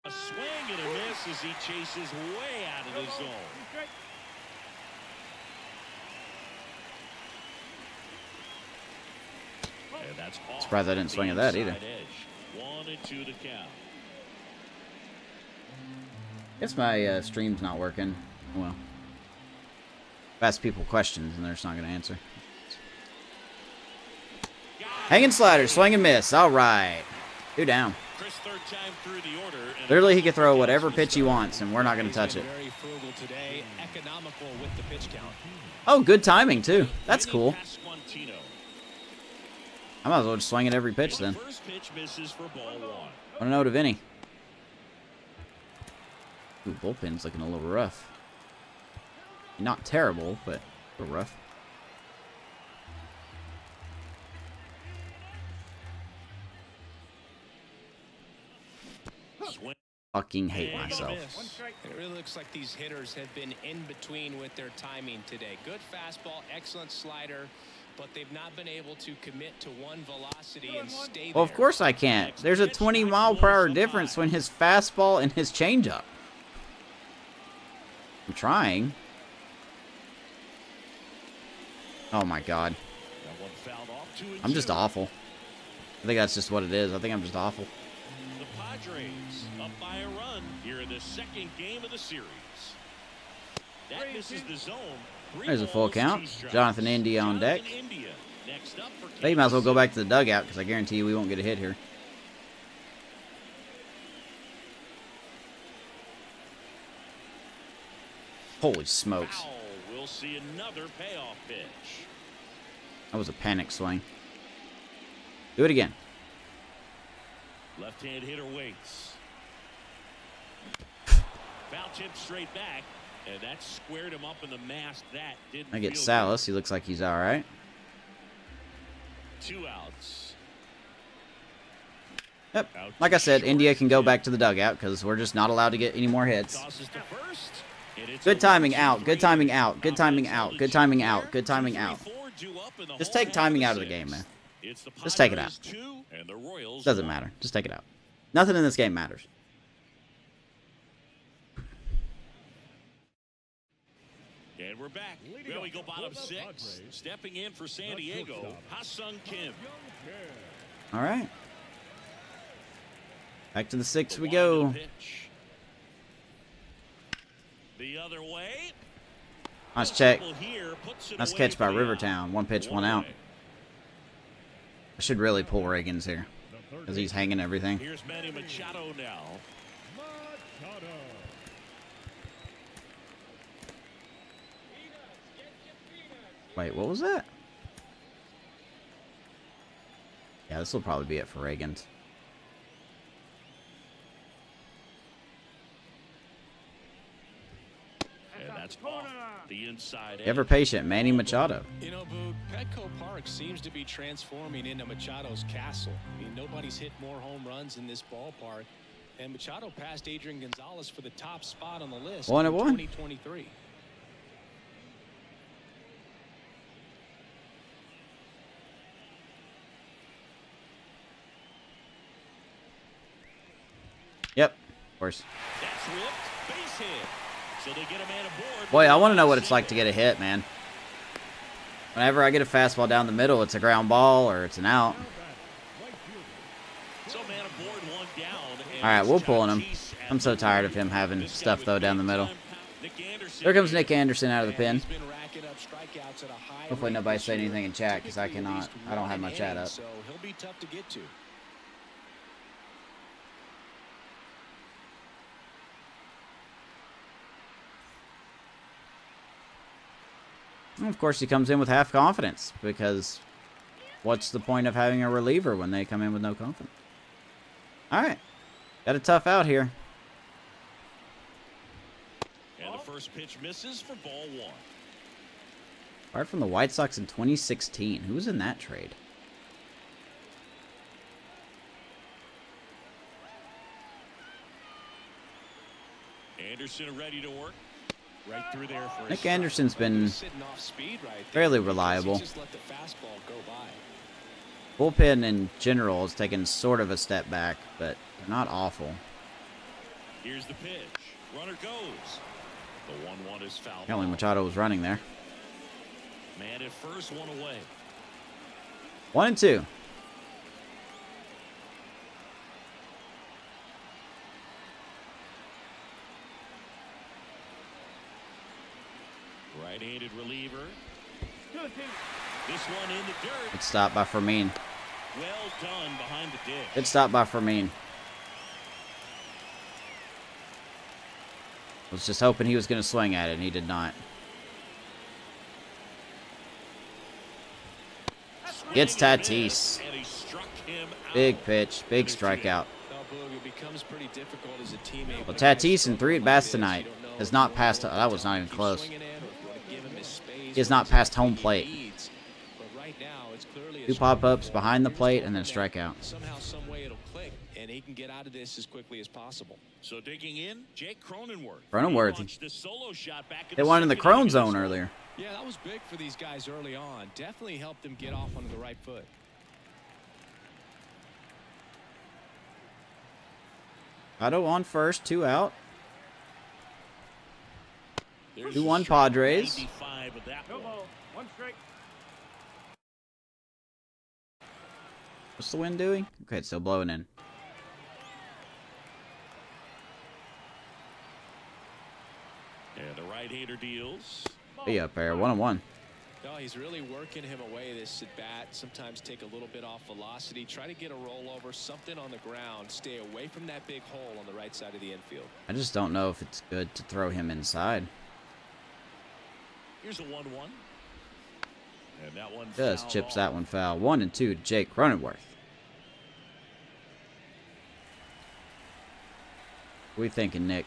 A swing and a miss as he chases way out of the zone. And that's off. Surprised I didn't swing at that either. 1-2 to count. Guess my stream's not working. Well, I've asked people questions and they're just not going to answer. Hanging slider, swing and miss. All right. 2 down. Chris, third time through the order, and Literally, he could throw whatever pitch he wants, and we're not going to touch it. Very frugal today, economical with the pitch count. Oh, good timing, too. That's cool. Pasquantino. I might as well just swing at every pitch, then. First pitch misses for ball 1. I don't know of any. Ooh, bullpen's looking a little rough. Not terrible, but a little rough. Swing. Fucking hate myself. It really looks like these hitters have been in between with their timing today. Good fastball, excellent slider, but they've not been able to commit to one velocity and stay Well, of there. course I can't. There's a 20-mile-per-hour difference between his fastball and his changeup. I'm trying. Oh my god. That one fouled off. 2-2. I'm just awful. I think that's just what it is. I think I'm just awful. The Padres up by a run here in the second game of the series. That misses the zone. There's a full count. Jonathan India on deck. India. Next up for I think you might as well go back to the dugout because I guarantee you we won't get a hit here. Holy smokes. Foul. We'll see another payoff pitch. That was a panic swing. Do it again. Left-hand hitter waits. Foul tip straight back, and that squared him up in the mask. That didn't I get feel Salas. He looks like he's all right. good. 2 outs. Yep. Out Like to I said, short. India can go back to the dugout because we're just not allowed to get any more hits. Tosses to first, and it's Good a timing 1-2 out. Good rate. timing out. Good timing out. Good timing out. Here, Good timing out. 2-3-4 due up in the Just whole take half timing of out of the sixth. game, man. It's the Just take it Padres 2 and the Royals Doesn't 1. matter. Just take it out. Nothing in this game matters. And we're back. Well, we go bottom 6. Stepping in for San Diego, Ha-Sung Kim. All right. Back to the 6 The we wind go. of the pitch. The other way. Nice check. Here puts it Nice away catch by for the Rivertown. out. 1 pitch, 1 out. away. I should really pull Reagan's here because he's hanging everything. Here's Manny Machado now. Wait, what was that? Yeah, this will probably be it for Reagan's. And that's off the inside Ever edge. patient, Manny Machado. You know, Boog, Petco Park seems to be transforming into Machado's castle. I mean, nobody's hit more home runs in this ballpark. And Machado passed Adrian Gonzalez for the top spot on the list 1-1. in 2023. Yep, of course. That's whipped. Base hit. So they get a man aboard Boy, I want to know what it's like to get a hit, man. Whenever I get a fastball down the middle, it's a ground ball or it's an out. Alright, we're pulling him. I'm so tired of him having stuff, though, down the middle. There comes Nick Anderson out of the pen. Hopefully nobody said anything in chat, because I cannot. I don't have my chat up. So he'll be tough to get to. And of course, he comes in with half confidence, because what's the point of having a reliever when they come in with no confidence? Alright. Got a tough out here. And the first pitch misses for ball 1. Apart from the White Sox in 2016. Who was in that trade? Anderson ready to work. Right through there for Nick Anderson's been fairly reliable. Bullpen in general has taken sort of a step back, but they're not awful. Here's the pitch. Runner goes. The 1-1 is foul. Apparently Machado was running there. Man at first, 1 away. 1-2. Right-handed reliever. This one in the dirt. Good stop by Fermin. Well done behind the dish. Good stop by Fermin. Was just hoping he was going to swing at it, and he did not. Gets Tatis. Big pitch, big strikeout. Well, Tatis in 3 at-bats tonight has not passed. That was not even close. He has not passed home plate. 2 pop-ups behind the plate and then strikeout. Somehow, some way it'll click, and he can get out of this as quickly as possible. So digging in, Jake Cronenworth. They won in the Crone zone earlier. Yeah, that was big for these guys early on. Definitely helped them get off onto the right foot. Otto on first, 2 out. 2-1 Padres. One strike. What's the wind doing? Okay, it's still blowing in. And the right-hander deals. Be up there, 1-1. No, he's really working him away this at bat. Sometimes take a little bit off velocity. Try to get a rollover, something on the ground. Stay away from that big hole on the right side of the infield. I just don't know if it's good to throw him inside. Here's a 1-1. And that one Just chips that one foul. 1-2 to Jake Cronenworth. What are we thinking, Nick?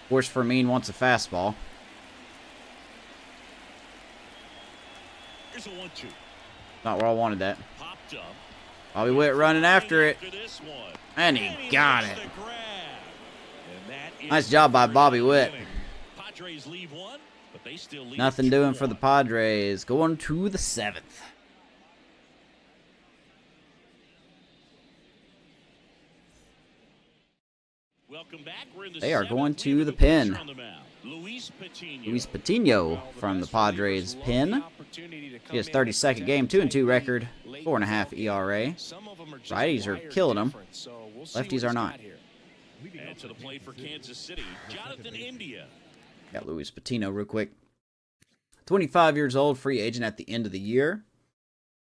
Of course, Fermin wants a fastball. Here's a 1-2. Not where I wanted that. Popped up. Bobby Witt running after it. And he got it. Nice job by Bobby Witt. Padres leave 1, but they still lead. Nothing doing for the Padres. Going to the 7th. Welcome back. We're in the They are 7th. going to We have the a pen. pitcher on the mound, Luis Patino. Luis Patino from the Padres pen. His 32nd game, 2-2 record, 4.5 ERA. Righties are killing him. Lefties are not. And to the plate for Kansas City, Jonathan India. Got Luis Patino real quick. 25 years old, free agent at the end of the year.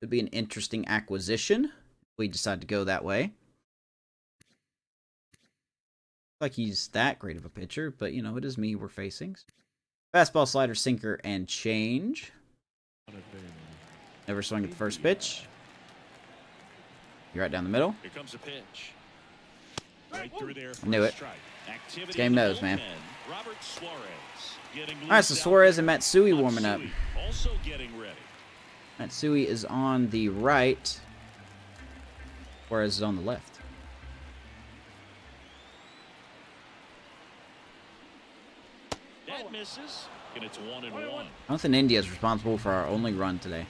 Could be an interesting acquisition if we decide to go that way. Like he's that great of a pitcher, but you know, it is me we're facing. Fastball, slider, sinker, and change. Never swing at the first pitch. You're right down the middle. Here comes a pitch. Right through there for Knew it. strike. This game knows, man. Robert Suarez. All right, so Suarez and Matsui warming up. Also getting ready. Matsui is on the right. Suarez is on the left. That misses, and it's 1-1. Jonathan India is responsible for our only run today.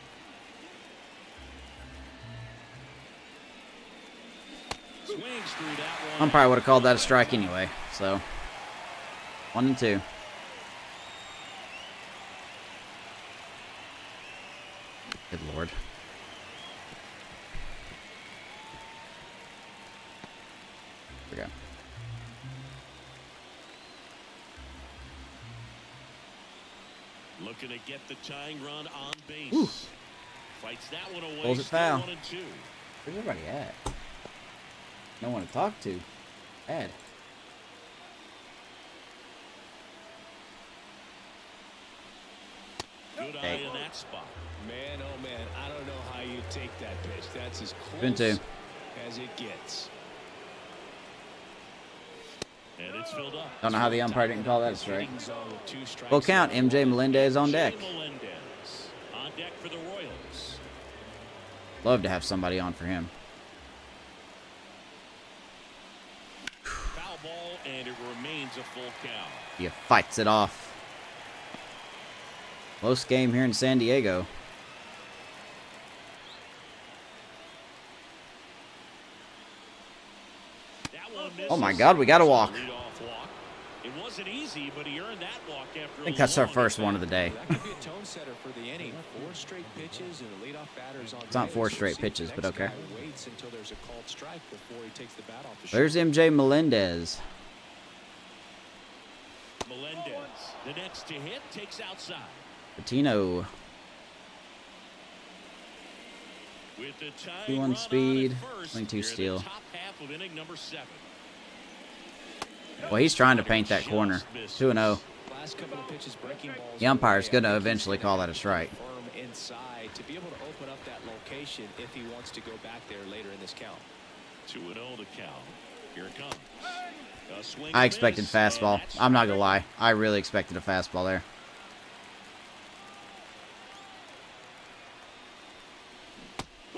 Swings through that one. Umpire would have called that a strike anyway. So 1-2. Good lord. There we go. Looking to get the tying run on base. Ooh. Fights that one away. Pulls it Still foul. 1 and 2. Where's everybody at? No one to talk to. Ed. Good eye Hey. in that spot. Man, oh man, I don't know how you take that pitch. That's as Been close two. as it gets. And it's filled up. Don't know how the umpire didn't call that strike. Hitting zone with 2 strikes. Full count. MJ Melendez on deck. Melendez on deck for the Royals. Love to have somebody on for him. Foul ball, and it remains a full count. He fights it off. Close game here in San Diego. That one Oh my misses. God, we got a walk. Leadoff walk. It wasn't easy, but he earned that walk after I think that's our first one of the day. That could be a tone setter for the inning. 4 straight pitches and the leadoff batter's on It's not base. 4 straight See if pitches, the but next okay. guy waits until there's a called strike before he takes the bat off the There's MJ Melendez. Melendez, the next to hit, takes outside. Patino. With the tying 21 run on speed, at first, 22 here in the steal. top half of inning number 7. Well, he's trying to paint that corner. 2-0. Last couple of pitches, breaking balls The umpire's away. going to I think he's eventually call that a strike. firm inside to be able to open up that location if he wants to go back there later in this count. 2-0 to count. Here it comes. A swing I and expected miss, fastball. and that's I'm not going to lie. I really expected a fastball there.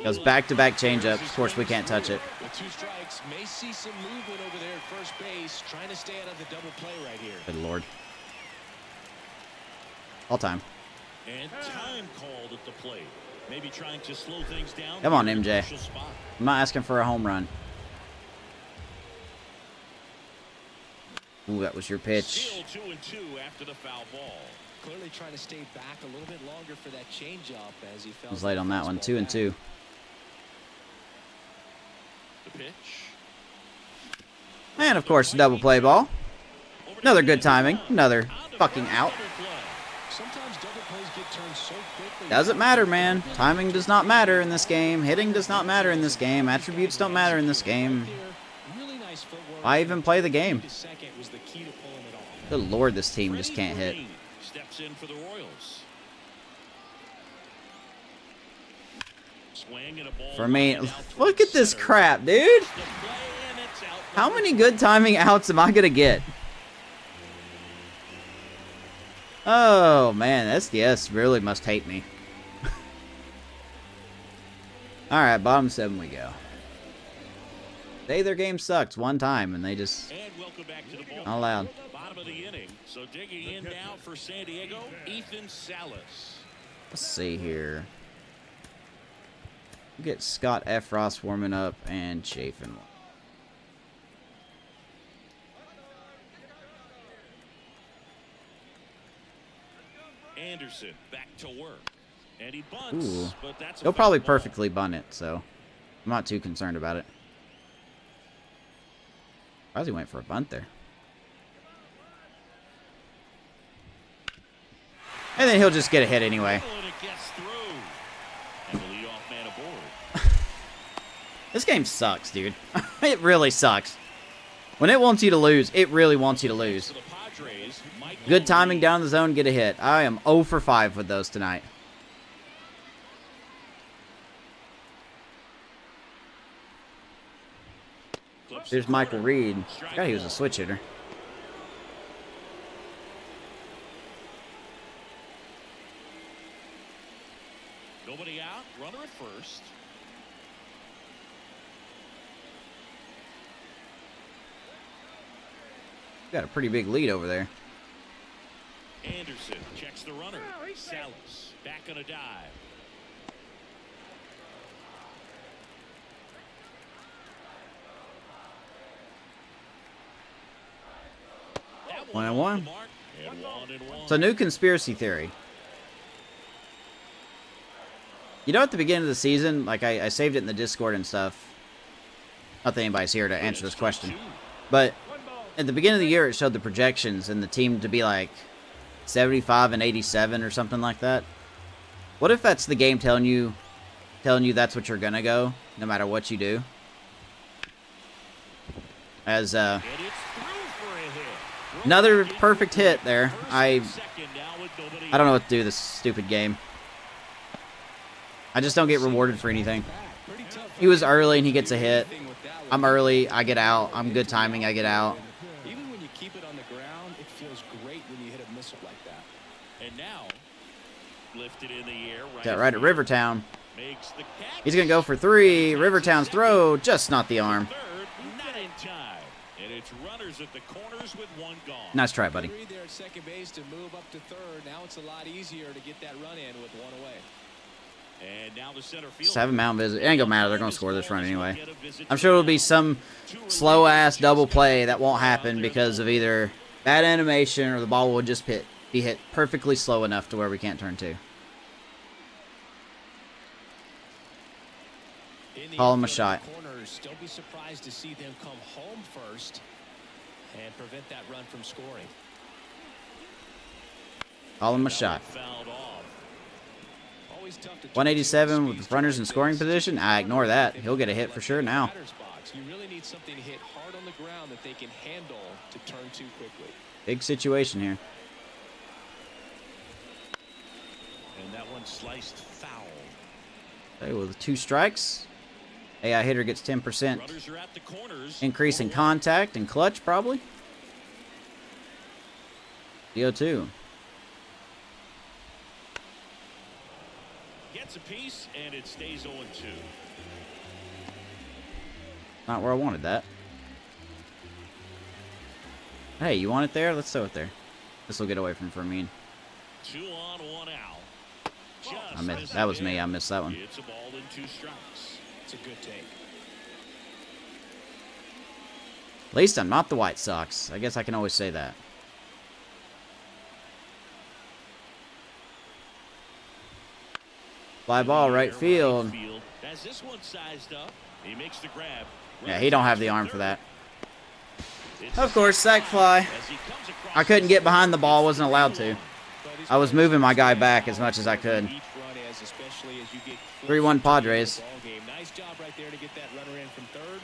Goes back-to-back changeups. Of course, we can't touch it. With 2 strikes, may see some movement over there at first base, trying to stay out of the double play right here. Good lord. All time. And time called at the plate. Maybe trying to slow things down. Come on, here in the MJ. crucial spot. I'm not asking for a home run. Ooh, that was your pitch. Still 2-2 after the foul ball. Clearly trying to stay back a little bit longer for that changeup as he felt Was late on that one. 2-2. The pitch. And, of course, double play ball. Another good timing. Another fucking out. Sometimes double plays get turned so quickly. Doesn't matter, man. Timing does not matter in this game. Hitting does not matter in this game. Attributes don't matter in this game. Really nice footwork. Why even play the game? To second was the key to pulling it off. Good lord, this team just can't hit. Steps in for the Royals. Swing and a ball For me, lined out look towards at this center. crap, dude. The play, and it's out How number many good timing outs am I going to get? Oh, man. SDS really must hate me. Alright, bottom 7 we go. Their game sucks one time, and they just... And welcome back to the ball. Not allowed. Bottom of the inning. So digging in now for San Diego, Ethan Salas. Let's see here. Get Scott F. Ross warming up and Chafin. Anderson back to work. And he bunts, Ooh. but that's a He'll foul probably ball. perfectly bunt it, so I'm not too concerned about it. Surprised he went for a bunt there. And then he'll just get a hit anyway. And it gets through. And the leadoff man aboard. This game sucks, dude. It really sucks. When it wants you to lose, it really wants you to lose. For the Padres, Mike Good timing Lee. down the zone, get a hit. I am 0 for 5 with those tonight. Clips There's the Michael corner. Reed. Strike Forgot he was a one. switch hitter. Nobody out. Runner at first. Got a pretty big lead over there. Anderson checks the runner. Salas back on a dive. That 1-1. off the mark, and 1-1. So, new conspiracy theory. You know, at the beginning of the season, like I saved it in the Discord and stuff. Not that anybody's here to answer this question. But at the beginning of the year, it showed the projections and the team to be like 75 and 87 or something like that. What if that's the game telling you that's what you're gonna go, no matter what you do? As another perfect hit there. I don't know what to do with this stupid game. I just don't get rewarded for anything. He was early and he gets a hit. I'm early, I get out. I'm good timing, I get out. Even when you keep it on the ground, it feels great when you hit a missile like that. And now, lifted in the air. Got right at Rivertown. He's going to go for 3. Rivertown's throw, just not the arm. Not in time. And it's runners at the corners with one gone. Nice try, buddy. There at second base to move up to third. Now it's a lot easier to get that run in with one away. And now the center field. Just have a mound visit. It ain't gonna matter. They're gonna score this run anyway. I'm sure it'll be some slow-ass double play that won't happen because of either bad animation or the ball will just be hit perfectly slow enough to where we can't turn 2. Call him a shot. Don't be surprised to see them come home first and prevent that run from scoring. Call him a shot. 187 with runners in scoring position. I ignore that. He'll get a hit for sure now. You really need something hit hard on the ground that they can handle to turn 2 quickly. Big situation here. And that one sliced foul. Okay, with 2 strikes, AI hitter gets 10% Runners are at the corners. increase in contact and clutch probably. DO2. Gets a piece and it stays 0-2. Not where I wanted that. Hey, you want it there? Let's throw it there. This will get away from Fermin. 2 on, 1 out. I missed. That was me. I missed that one. It's a ball in 2 strikes. It's a good take. At least I'm not the White Sox. I guess I can always say that. Fly ball, right field. As this one sized up, he makes the grab. Yeah, he don't have the arm for that. Of course, sac fly. I couldn't get behind the ball, wasn't allowed to. I was moving my guy back as much as I could. 3-1 Padres.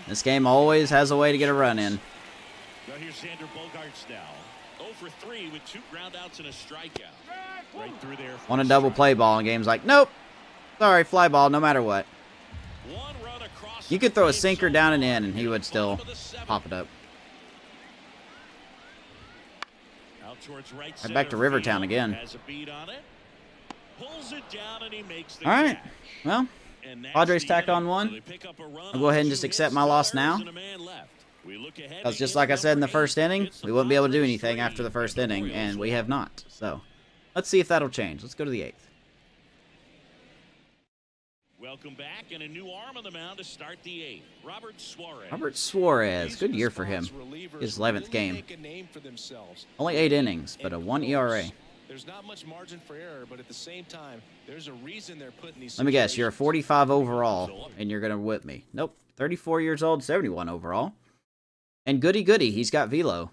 This game always has a way to get a run in. Now here's Xander Bogaerts now. 0 for 3 with 2 groundouts and a strikeout. Right through there. Want a double play ball in games like, nope. Sorry, fly ball, no matter what. You could throw a sinker down and in, and he would still pop it up. Right back to Rivertown again. All right. Well, Padres tack on 1. I'll go ahead and just accept my loss now. Because just like I said in the first inning, we wouldn't be able to do anything after the first inning, and we have not. So, let's see if that'll change. Let's go to the 8th. Welcome back, and a new arm on the mound to start the 8th. Robert Suarez. Robert Suarez. Good year for him. His 11th game. Only 8 innings, but a 1 ERA. There's not much margin for error, but at the same time, there's a reason they're putting these. Let me guess, you're a 45 overall, and you're going to whip me. Nope. 34 years old, 71 overall. And goody, he's got velo.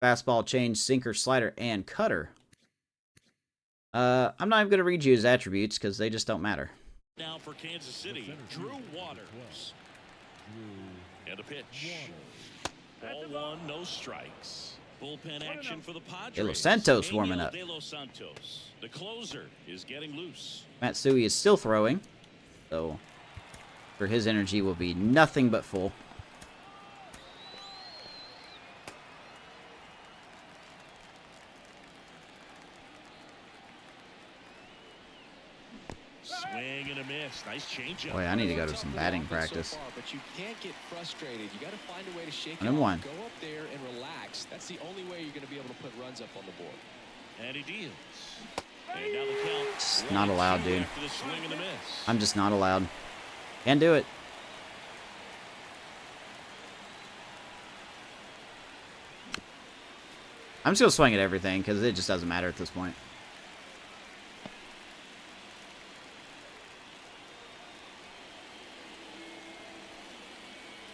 Fastball, change, sinker, slider, and cutter. I'm not even going to read you his attributes, because they just don't matter. Now for Kansas City, Drew Waters. And a pitch. Ball 1, no strikes. Bullpen action for the Padres. De Los Santos warming up. De Los Santos. The closer is getting loose. Matsui is still throwing, so for his energy will be nothing but full. Swing and a miss. Nice changeup. Boy, I need to go to some batting practice. But you can't get frustrated. You got to find a way to shake it. 1-1. Go up there and relax. That's the only way you're going to be able to put runs up on the board. And he deals. And now the count. It's not allowed, dude. After the swing and a miss. I'm just not allowed. Can't do it. I'm still swinging at everything because it just doesn't matter at this point.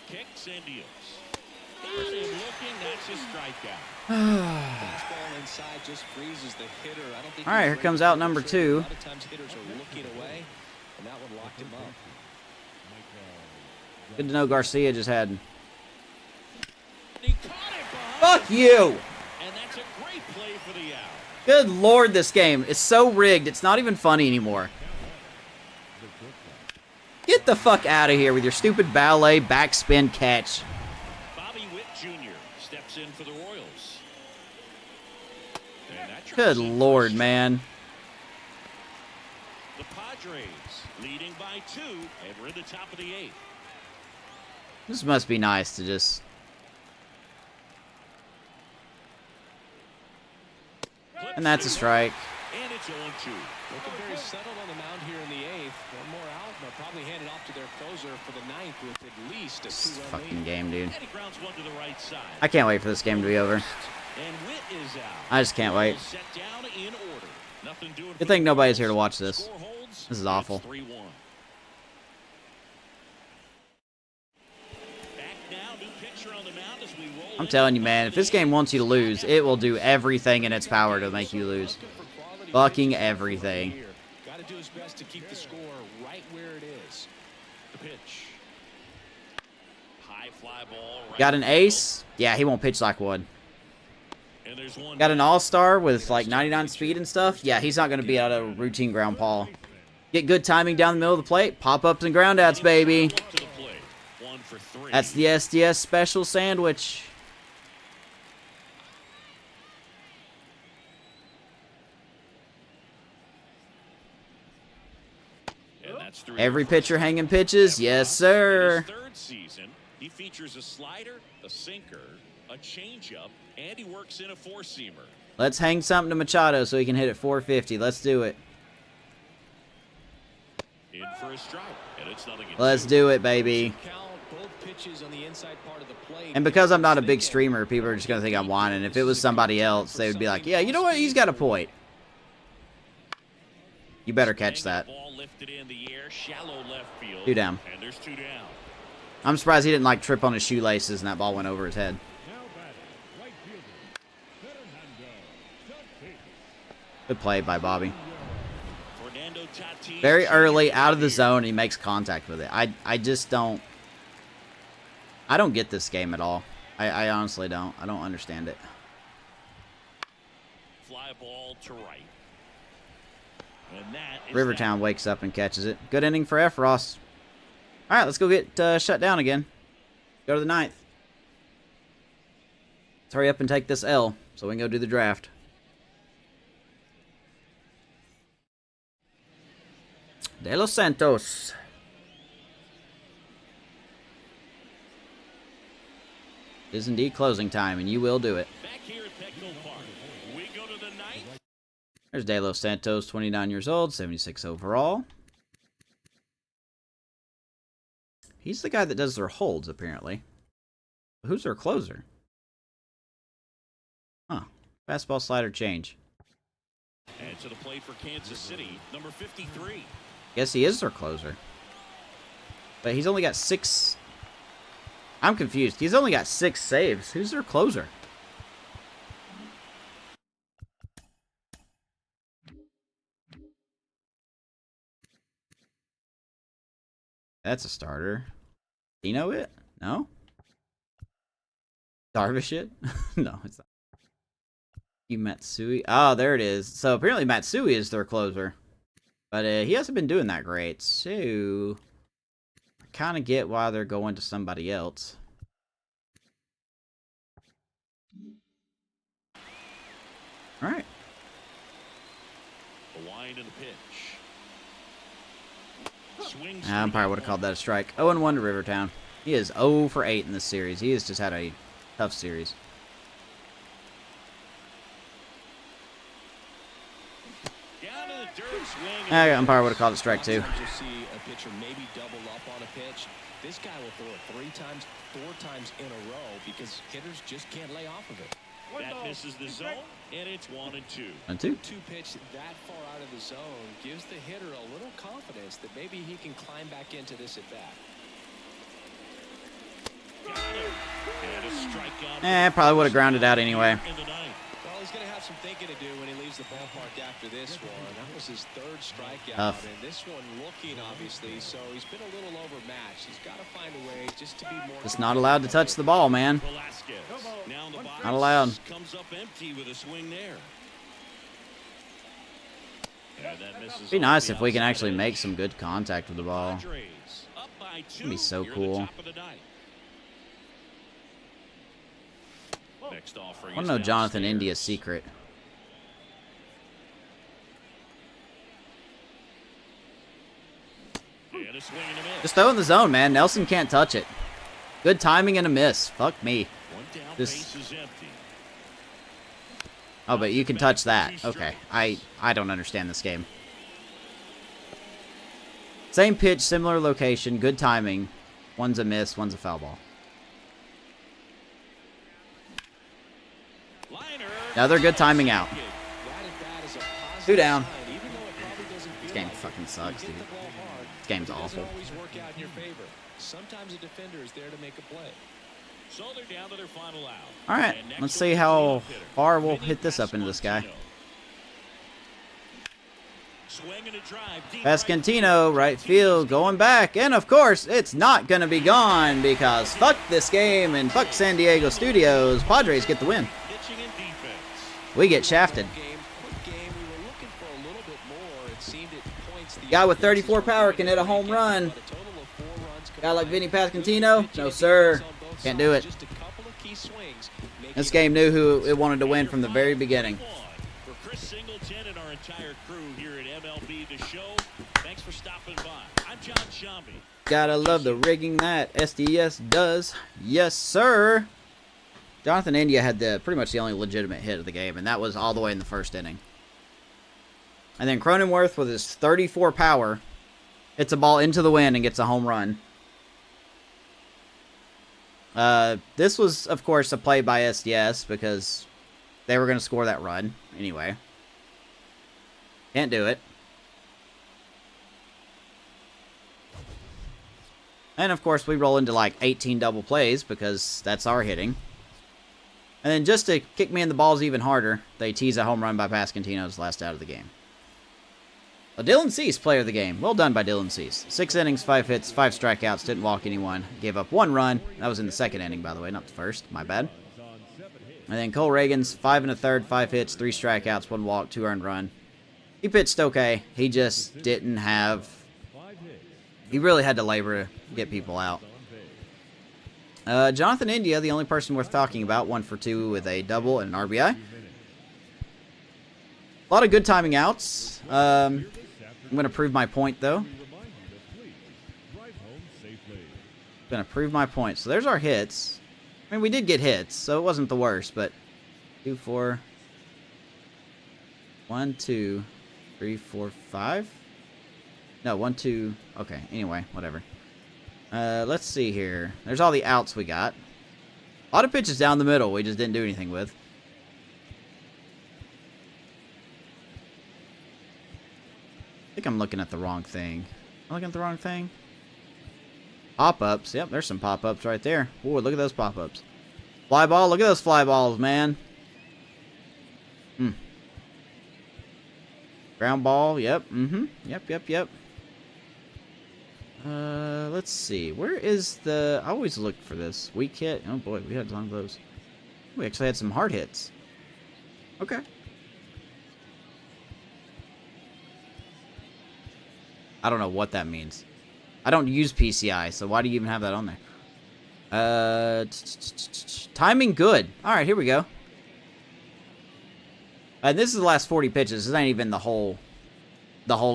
kicks and deals. Here's him looking. That's a strikeout. Fastball inside just freezes the hitter. I don't think. All right, here comes out number 2. A lot of times hitters are looking away, and that one locked him up. Good to know Garcia just had. He caught it behind. Fuck you! And that's a great play for the out. Good lord, this game is so rigged. It's not even funny anymore. Get the fuck out of here with your stupid ballet backspin catch. Bobby Witt Jr. steps in for the Royals. And that Good drops in lord, for a man. The Padres leading by 2, and we're in the top of the 8th. This must be nice to just... And that's a strike. And it's 0-2. Looking very settled on the mound here in the 8th. One more out, and they'll probably hand it off to their closer for the 9th with at least a This 2-run fucking lead. game, dude. And he grounds one to the right side. I can't wait for this game to be over. And Witt is out. I just can't wait. Set down in order. Nothing doing for Good thing the nobody's Royals. here to watch this. Score holds. This is awful. It's 3-1. Back now, new pitcher on the mound as we roll I'm telling you, man, if this game wants you to lose, it will do everything in its power to make you lose. Fucking everything. Got to do his best to keep the score right where it is. The pitch. High fly ball. Right Got an ace? Yeah, he won't pitch like one. And there's one. Got an all-star with like 99 speed and stuff? Yeah, he's not going to be out of a routine ground ball. Get good timing down the middle of the plate. Pop-ups and ground-outs, baby. To the plate. 1 for 3. That's the SDS special sandwich. And that's 3 Every for pitcher 6. hanging pitches? Yes, sir. In his 3rd season, he features a slider, a sinker, a changeup, and he works in a 4-seamer. Let's hang something to Machado so he can hit at 450. Let's do it. In for a strike, and it's nothing. Let's do it, baby. Count both pitches on the inside part of the plate. And because I'm not a big streamer, people are just going to think I'm whining. If it was somebody else, they would be like, yeah, you know what? He's got a point. You better catch that. Ball lifted in the air, shallow left field. 2 down. And there's 2 down. I'm surprised he didn't like trip on his shoelaces and that ball went over his head. Now batting, right fielder, Fernando Tatis. Good play by Bobby. Fernando Tatis. Very early, out of the zone, he makes contact with it. I just don't... I don't get this game at all. I honestly don't. I don't understand it. Fly ball to right. And that is Rivertown wakes up and catches it. Good inning for Efros. All right, let's go get shut down again. Go to the 9th. Let's hurry up and take this L so we can go do the draft. De Los Santos. It is indeed closing time, and you will do it. Back here at Petco Park. We go to the 9th. There's De Los Santos, 29 years old, 76 overall. He's the guy that does their holds, apparently. Who's their closer? Huh. Fastball, slider, change. And to the plate for Kansas City, number 53. Guess he is their closer. But he's only got 6... I'm confused. He's only got 6 saves. Who's their closer? That's a starter. Dino it? No? Darvish it? No, it's not. Matsui. Oh, there it is. So apparently Matsui is their closer. But he hasn't been doing that great. So I kind of get why they're going to somebody else. All right. The wind and the pitch. Swings. Umpire would have called that a strike. 0-1 to Rivertown. He is 0 for 8 in this series. He has just had a tough series. Down to the dirt, swing. Umpire would have called it strike too. Just see a pitcher maybe double up on a pitch. This guy will throw it 3 times, 4 times in a row because hitters just can't lay off of it. That misses the zone, and it's 1-2. 1-2. 2 pitch that far out of the zone gives the hitter a little confidence that maybe he can climb back into this at bat. Probably would have grounded out anyway. Well, he's going to have some thinking to do when he leaves the ballpark after this one. That was his third strikeout, Tough. and this one looking, obviously, so he's been a little overmatched. He's got to find a way just to be more. Just not allowed to touch the ball, man. Not allowed. Comes up empty with a swing there. It'd be nice if we can actually make some good contact with the ball. It'd be so cool. I want to know Jonathan India's secret. Just throw in the zone, man. Nelson can't touch it. Good timing and a miss. Fuck me. Just... Oh, but you can touch that. Okay. I don't understand this game. Same pitch, similar location, good timing. One's a miss, one's a foul ball. Another good timing out. 2 down. This game fucking sucks, dude. This game's awful. Sometimes a defender is there to make a play. So they're down to their final out. All right, let's see how far we'll hit this up into this guy. Pascantino, right field, going back, and of course, it's not going to be gone because fuck this game and fuck San Diego Studios. Padres get the win. We get shafted. Guy with 34 power can hit a home run. Guy like Vinny Pascantino? No, sir. Can't do it. This game knew who it wanted to win from the very beginning. For Chris Singleton and our entire crew here at MLB The Show, thanks for stopping by. I'm John Shambi. Gotta love the rigging that SDS does. Yes, sir. Jonathan India had pretty much the only legitimate hit of the game, and that was all the way in the first inning. And then Cronenworth, with his 34 power, hits a ball into the wind and gets a home run. This was, of course, a play by SDS because they were going to score that run anyway. Can't do it. And, of course, we roll into like 18 double plays because that's our hitting. And then just to kick me in the balls even harder, they tease a home run by Pascantino's last out of the game. A Dylan Cease, player of the game. Well done by Dylan Cease. 6 innings, 5 hits, 5 strikeouts, didn't walk anyone. Gave up 1 run. That was in the second inning, by the way, not the first. My bad. And then Cole Reagans, 5 1/3, 5 hits, 3 strikeouts, 1 walk, 2 earned run. He pitched okay. He just didn't have... He really had to labor to get people out. Jonathan India, the only person worth talking about, 1 for 2 with a double and an RBI. A lot of good timing outs. I'm going to prove my point, though. Going to prove my point. So there's our hits. I mean, we did get hits, so it wasn't the worst, but 2, 4, 1, 2, 3, 4, 5. No, 1, 2. Okay, anyway, whatever. Let's see here. There's all the outs we got. A lot of pitches down the middle we just didn't do anything with. I think I'm looking at the wrong thing. Am I looking at the wrong thing? Pop-ups. Yep, there's some pop-ups right there. Ooh, look at those pop-ups. Fly ball. Look at those fly balls, man. Ground ball. Yep. Yep. Let's see. Where is the... I always look for this. Weak hit. Oh, boy. We had some of those. We actually had some hard hits. Okay. I don't know what that means. I don't use PCI, so why do you even have that on there? Timing good. All right, here we go. And this is the last 40 pitches. This ain't even the whole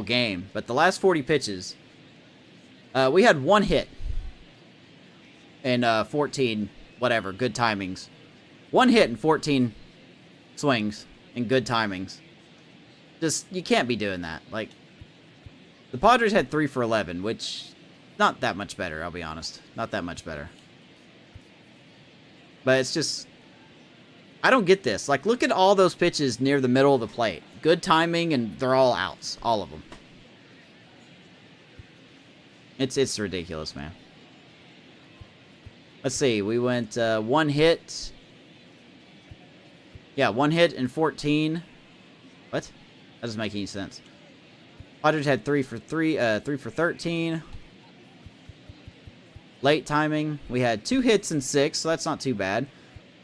game, but the last 40 pitches, we had 1 hit in 14 whatever good timings. 1 hit in 14 swings and good timings. Just you can't be doing that. Like the Padres had 3 for 11, which not that much better. I'll be honest, not that much better. But it's just. I don't get this. Like, look at all those pitches near the middle of the plate. Good timing, and they're all outs. All of them. It's ridiculous, man. Let's see. We went one hit. Yeah, one hit and 14. What? That doesn't make any sense. Padres had 3 for 13. Late timing. We had 2 hits and 6, so that's not too bad.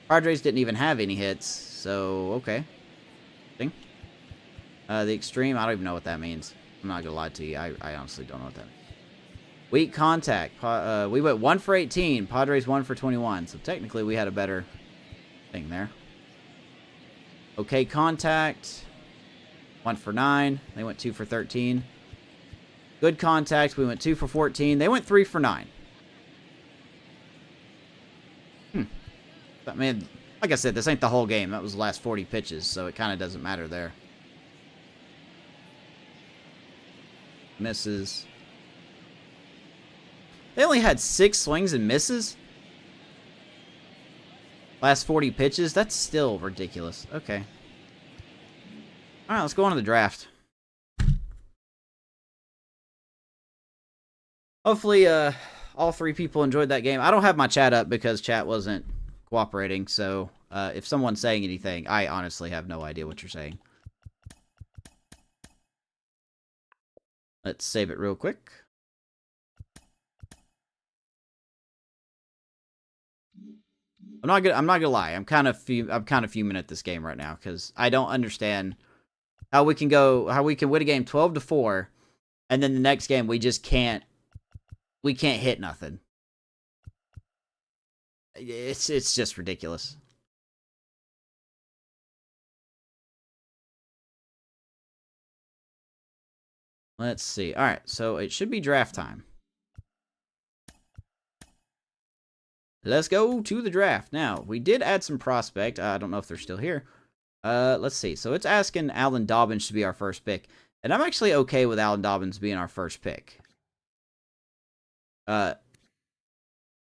Padres didn't even have any hits, so okay. The extreme, I don't even know what that means. I'm not gonna lie to you. I honestly don't know what that means. Weak contact. We went 1 for 18. Padres 1 for 21. So technically we had a better thing there. Okay contact. 1 for 9. They went 2 for 13. Good contact. We went 2 for 14. They went 3 for 9. I mean, like I said, this ain't the whole game. That was the last 40 pitches, so it kind of doesn't matter there. Misses. They only had 6 swings and misses? Last 40 pitches? That's still ridiculous. Okay. Alright, let's go on to the draft. Hopefully, all 3 people enjoyed that game. I don't have my chat up because chat wasn't cooperating, so if someone's saying anything, I honestly have no idea what you're saying. Let's save it real quick. I'm not gonna lie. I'm kind of fuming at this game right now because I don't understand how we can win a game 12-4, and then the next game we just can't hit nothing. It's just ridiculous. Let's see. All right, so it should be draft time. Let's go to the draft. Now, we did add some prospect. I don't know if they're still here. Let's see. So it's asking Alan Dobbins to be our first pick. And I'm actually okay with Alan Dobbins being our first pick.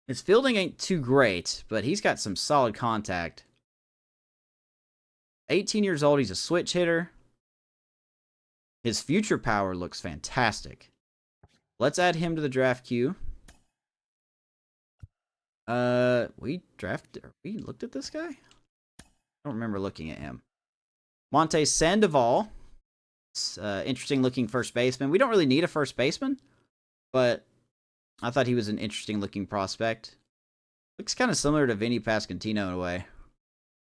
His fielding ain't too great, but he's got some solid contact. 18 years old, he's a switch hitter. His future power looks fantastic. Let's add him to the draft queue. We looked at this guy? I don't remember looking at him. Monte Sandoval. Interesting looking first baseman. We don't really need a first baseman, but I thought he was an interesting looking prospect. Looks kind of similar to Vinny Pasquantino in a way.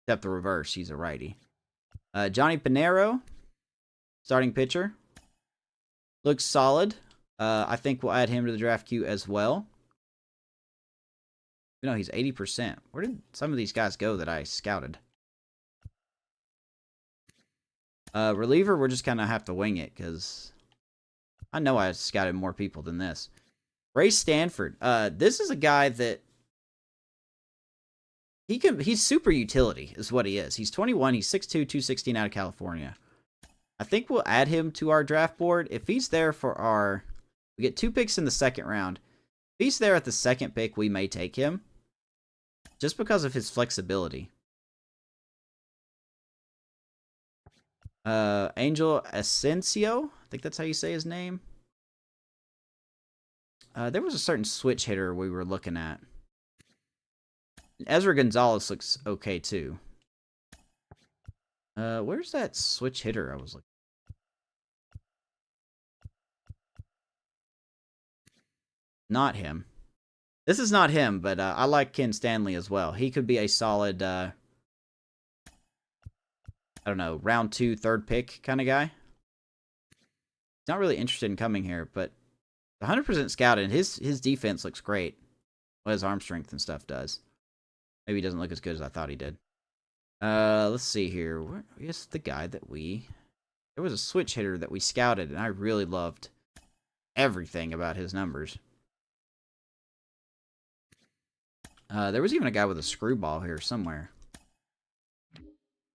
Except the reverse. He's a righty. Johnny Pinero. Starting pitcher. Looks solid. I think we'll add him to the draft queue as well. You know, he's 80%. Where did some of these guys go that I scouted? Reliever, we're just going to have to wing it, because I know I scouted more people than this. Ray Stanford. This is a guy that he's super utility, is what he is. He's 21, he's 6'2", 216 out of California. I think we'll add him to our draft board. If he's there for we get 2 picks in the second round. If he's there at the second pick, we may take him. Just because of his flexibility. Angel Asensio. I think that's how you say his name. There was a certain switch hitter we were looking at. Ezra Gonzalez looks okay too. Where's that switch hitter I was looking? Not him. This is not him, but I like Ken Stanley as well. He could be a solid, I don't know, round 2, 3rd pick kind of guy. He's not really interested in coming here, but 100% scouted. His defense looks great. What his arm strength and stuff does. Maybe he doesn't look as good as I thought he did. Let's see here. Where is the guy that there was a switch hitter that we scouted, and I really loved everything about his numbers. There was even a guy with a screwball here somewhere.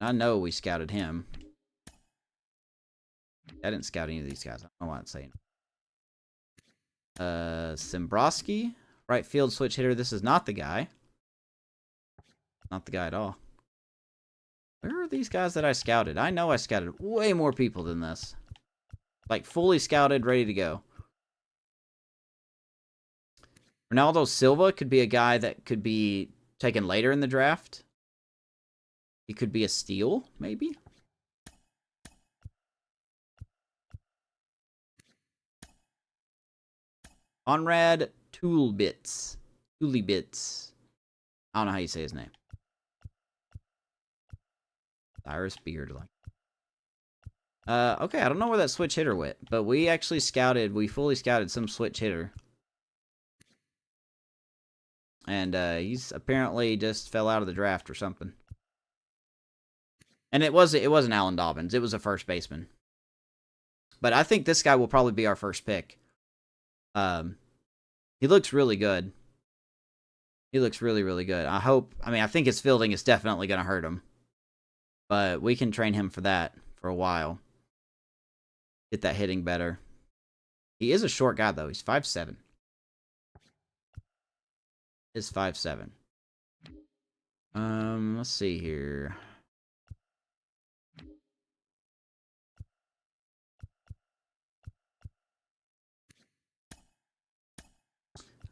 I know we scouted him. I didn't scout any of these guys. I don't know why I'm saying. Simbrowski, right field switch hitter. This is not the guy. Not the guy at all. Where are these guys that I scouted? I know I scouted way more people than this. Like fully scouted, ready to go. Ronaldo Silva could be a guy that could be taken later in the draft. He could be a steal, maybe. Conrad Toolbits. Toolibits. I don't know how you say his name. Cyrus Beard. Okay, I don't know where that switch hitter went, but we actually we fully scouted some switch hitter. And he's apparently just fell out of the draft or something. And it wasn't Alan Dobbins, it was a first baseman. But I think this guy will probably be our first pick. He looks really good. He looks really, really good. I think his fielding is definitely going to hurt him. But we can train him for that for a while. Get that hitting better. He is a short guy, though. He's 5'7". Is 5'7". Let's see here.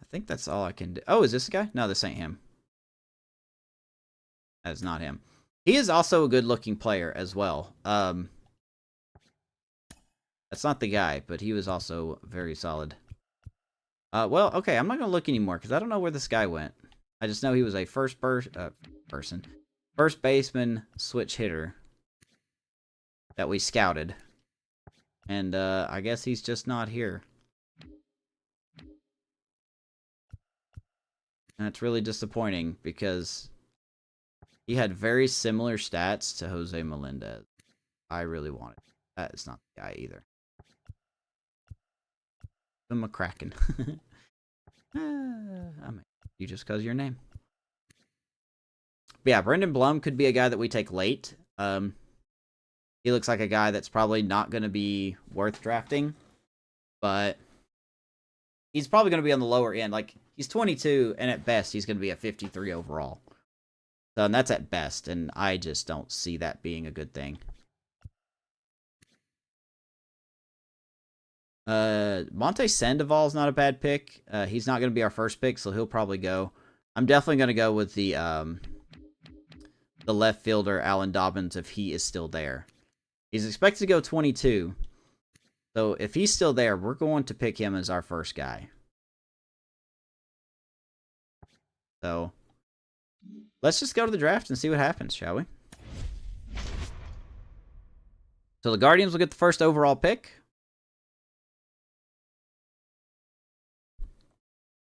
I think that's all I can do. Oh, is this the guy? No, this ain't him. That's not him. He is also a good-looking player as well. That's not the guy, but he was also very solid. Well, okay, I'm not going to look anymore because I don't know where this guy went. I just know he was a first baseman switch hitter that we scouted. And I guess he's just not here. And it's really disappointing because he had very similar stats to Jose Melendez. I really wanted. That is not the guy either. The McCracken. I mean, you just because your name. But yeah, Brendan Blum could be a guy that we take late. He looks like a guy that's probably not going to be worth drafting. But he's probably going to be on the lower end. Like, he's 22, and at best, he's going to be a 53 overall. So, and that's at best, and I just don't see that being a good thing. Monte Sandoval's not a bad pick. He's not going to be our first pick, so he'll probably go. I'm definitely going to go with the left fielder, Alan Dobbins, if he is still there. He's expected to go 22. So if he's still there, we're going to pick him as our first guy. So let's just go to the draft and see what happens, shall we? So the Guardians will get the first overall pick.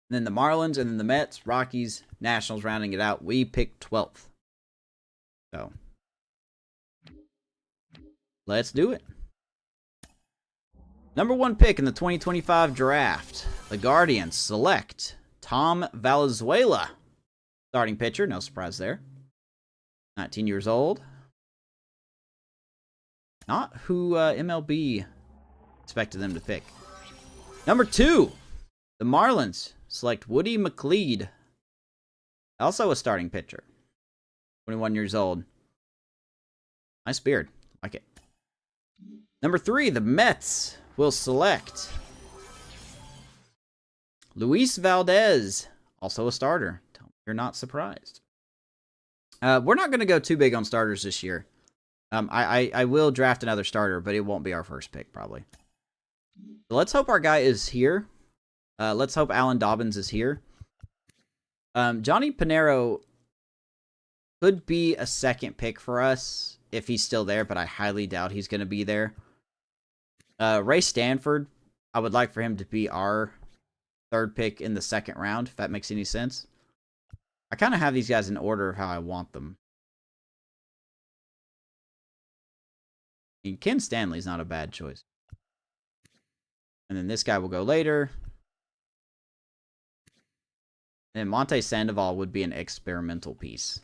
And then the Marlins, and then the Mets, Rockies, Nationals rounding it out. We pick 12th. So let's do it. Number 1 pick in the 2025 draft. The Guardians select Tom Valenzuela. Starting pitcher, no surprise there. 19 years old. Not who MLB expected them to pick. Number 2, the Marlins select Woody McLeod. Also a starting pitcher. 21 years old. Nice beard. Like it. Number 3, the Mets will select Luis Valdez. Also a starter. Tell me you're not surprised. We're not going to go too big on starters this year. I will draft another starter, but it won't be our first pick, probably. So let's hope our guy is here. Let's hope Alan Dobbins is here. Johnny Pinero could be a second pick for us if he's still there, but I highly doubt he's going to be there. Ray Stanford, I would like for him to be our third pick in the second round, if that makes any sense. I kind of have these guys in order of how I want them. I mean, Ken Stanley's not a bad choice. And then this guy will go later. And Monte Sandoval would be an experimental piece.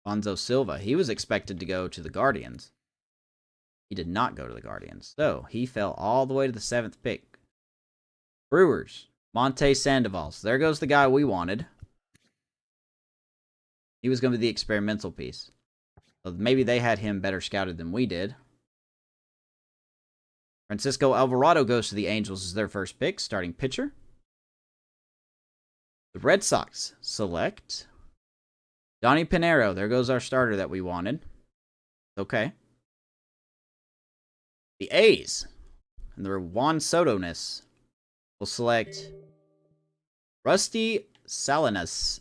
Alonso Silva, he was expected to go to the Guardians. He did not go to the Guardians. So, he fell all the way to the 7th pick. Brewers, Monte Sandoval. So there goes the guy we wanted. He was going to be the experimental piece. So maybe they had him better scouted than we did. Francisco Alvarado goes to the Angels as their first pick, starting pitcher. The Red Sox select Donnie Pinero. There goes our starter that we wanted. Okay. The A's and their Juan Soto-ness will select Rusty Salinas.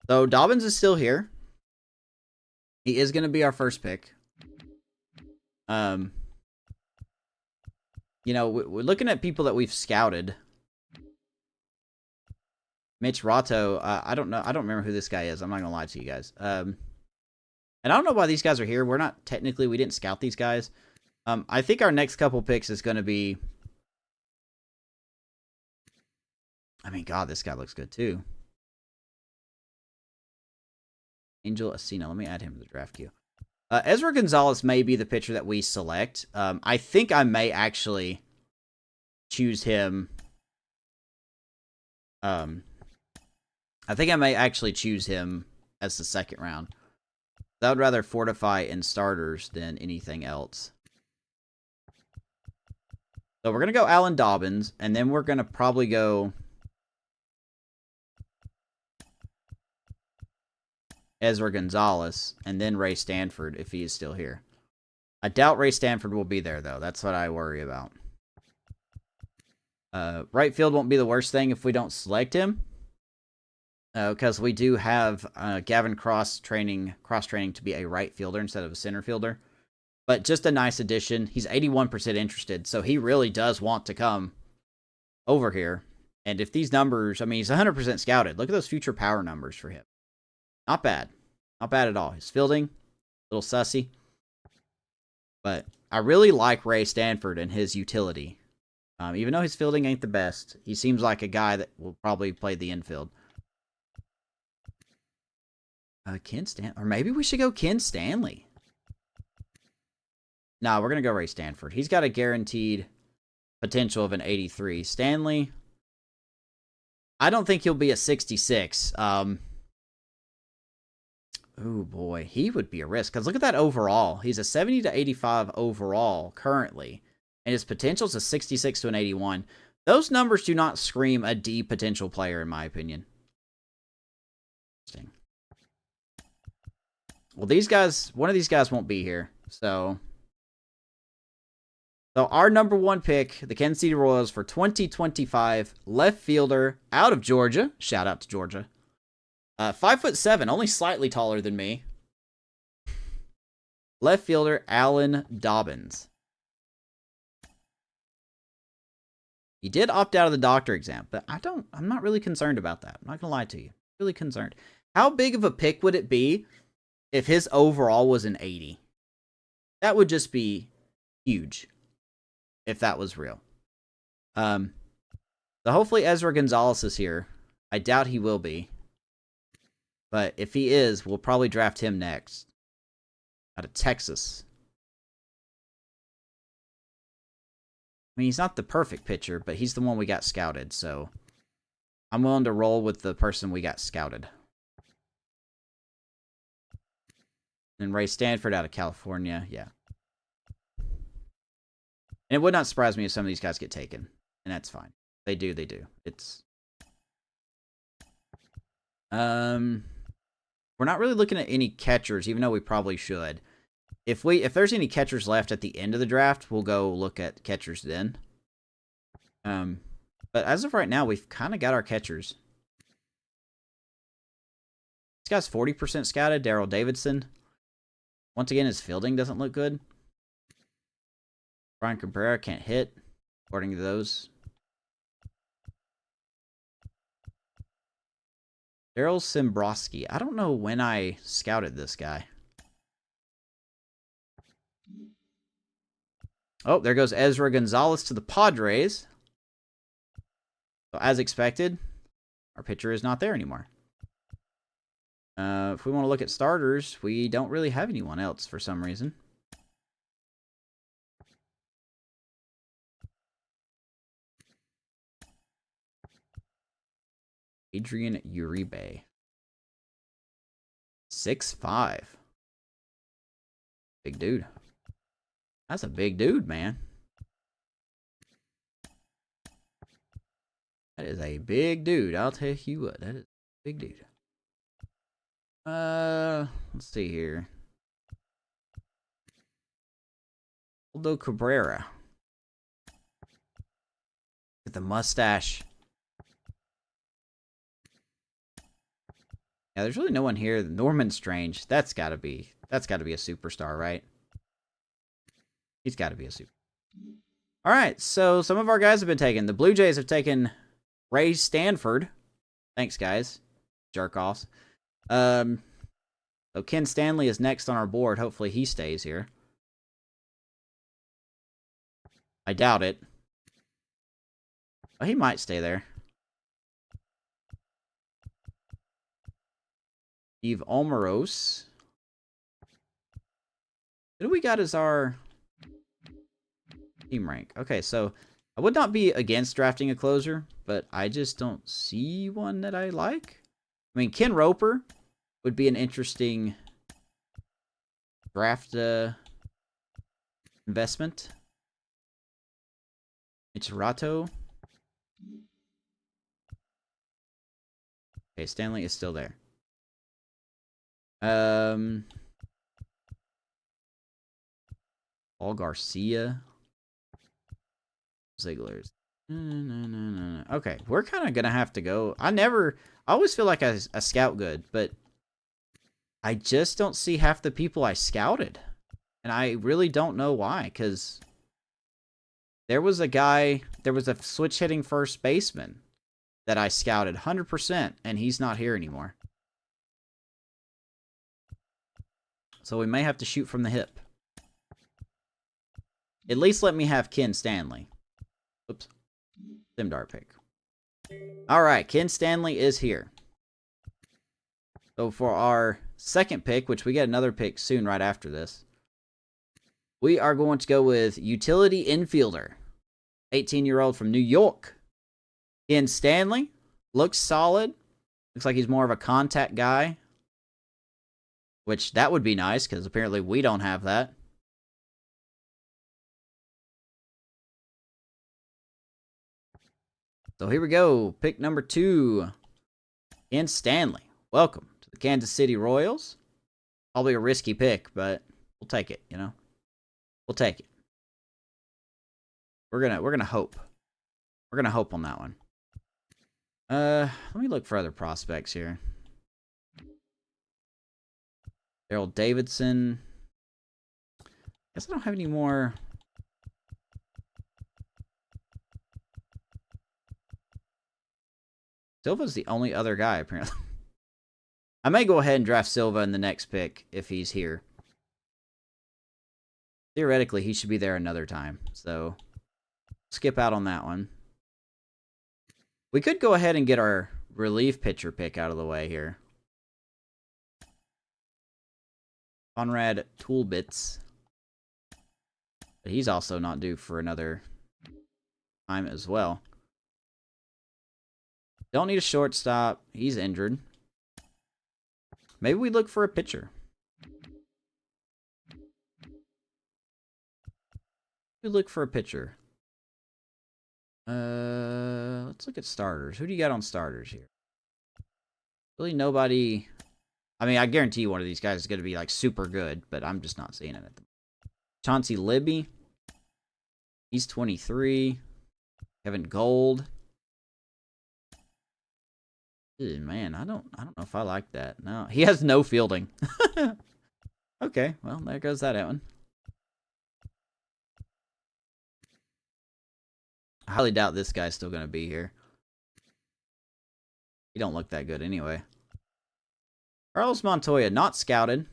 So Dobbins is still here. He is going to be our first pick. You know, we're looking at people that we've scouted. Mitch Ratto, I don't know. I don't remember who this guy is. I'm not going to lie to you guys. And I don't know why these guys are here. We're not, technically, we didn't scout these guys. I think our next couple picks is going to be... I mean, God, this guy looks good, too. Angel Asino. Let me add him to the draft queue. Ezra Gonzalez may be the pitcher that we select. I think I may actually choose him. I think I may actually choose him as the second round. I would rather fortify in starters than anything else. So we're going to go Alan Dobbins, and then we're going to probably go Ezra Gonzalez, and then Ray Stanford if he is still here. I doubt Ray Stanford will be there, though. That's what I worry about. Right field won't be the worst thing if we don't select him. Because we do have Gavin cross-training to be a right fielder instead of a center fielder. But just a nice addition. He's 81% interested, so he really does want to come over here. And if these numbers, I mean, he's 100% scouted. Look at those future power numbers for him. Not bad. Not bad at all. His fielding, a little sussy. But I really like Ray Stanford and his utility. Even though his fielding ain't the best, he seems like a guy that will probably play the infield. Ken Stanley. Or maybe we should go Ken Stanley. No, we're going to go Ray Stanford. He's got a guaranteed potential of an 83. Stanley, I don't think he'll be a 66. Oh, boy. He would be a risk. Because look at that overall. He's a 70 to 85 overall currently. And his potential is a 66 to an 81. Those numbers do not scream a D potential player, in my opinion. Interesting. Well, these guys, one of these guys won't be here. So our number one pick, the Kansas City Royals for 2025, left fielder out of Georgia. Shout out to Georgia. 5'7", only slightly taller than me. Left fielder Alan Dobbins. He did opt out of the doctor exam, but I'm not really concerned about that. I'm not going to lie to you. Really concerned. How big of a pick would it be if his overall was an 80? That would just be huge if that was real. So hopefully Ezra Gonzalez is here. I doubt he will be. But if he is, we'll probably draft him next. Out of Texas. I mean, he's not the perfect pitcher, but he's the one we got scouted, so I'm willing to roll with the person we got scouted. And Ray Stanford out of California, yeah. And it would not surprise me if some of these guys get taken, and that's fine. They do. It's... We're not really looking at any catchers, even though we probably should. If there's any catchers left at the end of the draft, we'll go look at catchers then. But as of right now, we've kind of got our catchers. This guy's 40% scouted, Darrell Davidson. Once again, his fielding doesn't look good. Brian Cabrera can't hit, according to those. Daryl Simbrowski. I don't know when I scouted this guy. Oh, there goes Ezra Gonzalez to the Padres. So, as expected, our pitcher is not there anymore. If we want to look at starters, we don't really have anyone else for some reason. Adrian Uribe. 6'5". Big dude. That's a big dude, man. That is a big dude. I'll tell you what. That is a big dude. Let's see here. Aldo Cabrera. With the mustache. Yeah, there's really no one here. Norman Strange. That's gotta be a superstar, right? He's gotta be a super. Alright, so some of our guys have been taken. The Blue Jays have taken Ray Stanford. Thanks, guys. Jerk-offs. So Ken Stanley is next on our board. Hopefully he stays here. I doubt it. Oh, he might stay there. Steve Almaros. Who do we got as our team rank? Okay, so I would not be against drafting a closer, but I just don't see one that I like. I mean, Ken Roper would be an interesting draft investment. Ichirato. Okay, Stanley is still there. Paul Garcia. Ziegler's. No. Okay, we're kind of going to have to go. I always feel like I scout good, but I just don't see half the people I scouted. And I really don't know why, because there was a switch hitting first baseman that I scouted 100%, and he's not here anymore. So we may have to shoot from the hip. At least let me have Ken Stanley. Oops. Sim dart pick. Alright, Ken Stanley is here. So for our second pick, which we get another pick soon right after this, we are going to go with utility infielder. 18-year-old from New York. Ken Stanley. Looks solid. Looks like he's more of a contact guy. Which, that would be nice, because apparently we don't have that. So here we go. Pick number 2. Ken Stanley. Welcome to the Kansas City Royals. Probably a risky pick, but we'll take it, you know. We'll take it. We're gonna hope. We're gonna hope on that one. Let me look for other prospects here. Daryl Davidson. Guess I don't have any more. Silva's the only other guy, apparently. I may go ahead and draft Silva in the next pick if he's here. Theoretically, he should be there another time, so skip out on that one. We could go ahead and get our relief pitcher pick out of the way here. Conrad Toolbits. But he's also not due for another time as well. Don't need a shortstop. He's injured. Maybe we look for a pitcher. We look for a pitcher. Let's look at starters. Who do you got on starters here? Really nobody. I mean, I guarantee one of these guys is going to be like super good, but I'm just not seeing it at the moment. Chauncey Libby. He's 23. Kevin Gold. Ew, man, I don't know if I like that. No, he has no fielding. Okay, well, there goes that one. I highly doubt this guy's still going to be here. He don't look that good anyway. Carlos Montoya, not scouted.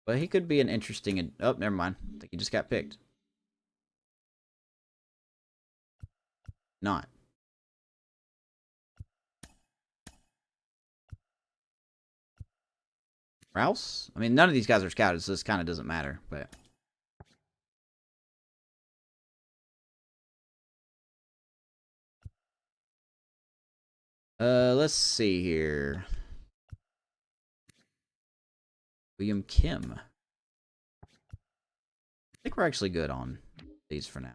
But he could be an interesting... Oh, never mind. I think he just got picked. Not. Rouse? I mean, none of these guys are scouted, so this kind of doesn't matter, but... let's see here. William Kim. think we're actually good on these for now.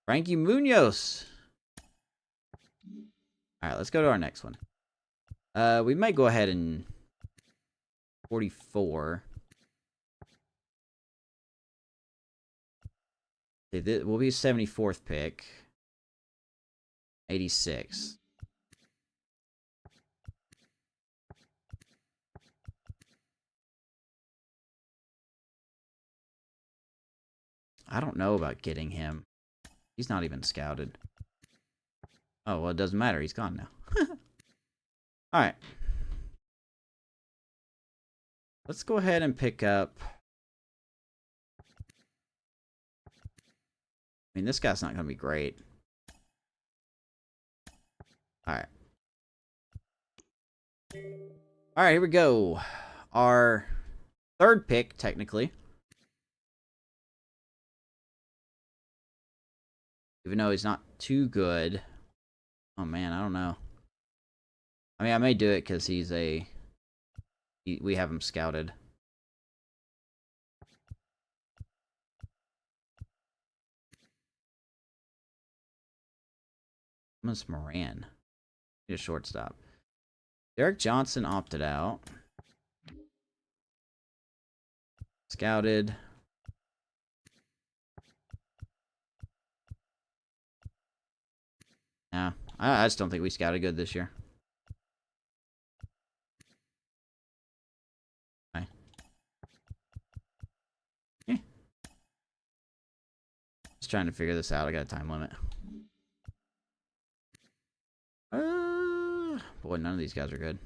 Frankie Munoz. All right, let's go to our next one. We might go ahead and 44. This will be 74th pick. 86. I don't know about getting him. He's not even scouted. Oh, well, it doesn't matter. He's gone now. Alright. Let's go ahead and pick up... I mean, this guy's not going to be great. Alright. Alright, here we go. Our third pick, technically. Even though he's not too good. Oh, man, I don't know. I mean, I may do it because he's a... we have him scouted. Thomas Moran. Need a shortstop. Derek Johnson opted out. Scouted. Nah, I just don't think we scouted good this year. Okay. Yeah. Just trying to figure this out. I got a time limit. Boy, none of these guys are good.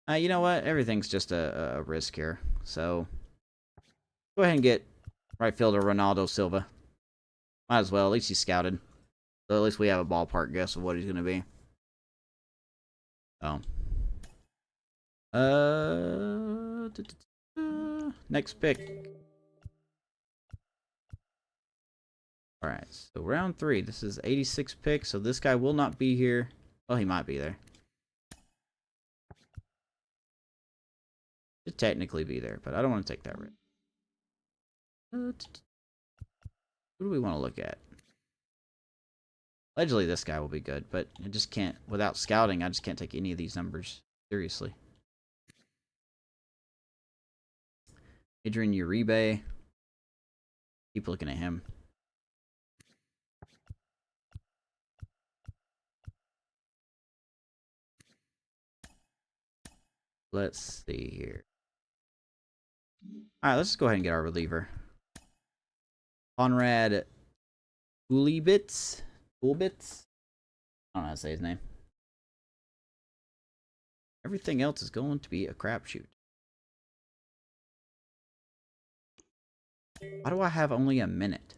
You know what? Everything's just a risk here. So, go ahead and get right fielder Ronaldo Silva. Might as well. At least he's scouted. So at least we have a ballpark guess of what he's going to be. Oh. Next pick. Alright, so round 3. This is 86 picks, so this guy will not be here. Well, he might be there. Should technically be there, but I don't want to take that risk. What do we want to look at? Allegedly, this guy will be good, but I just can't, without scouting, I just can't take any of these numbers seriously. Adrian Uribe. Keep looking at him. Let's see here. Alright, let's just go ahead and get our reliever. Conrad Ulibitz? Ulbitz? I don't know how to say his name. Everything else is going to be a crapshoot. Why do I have only a minute?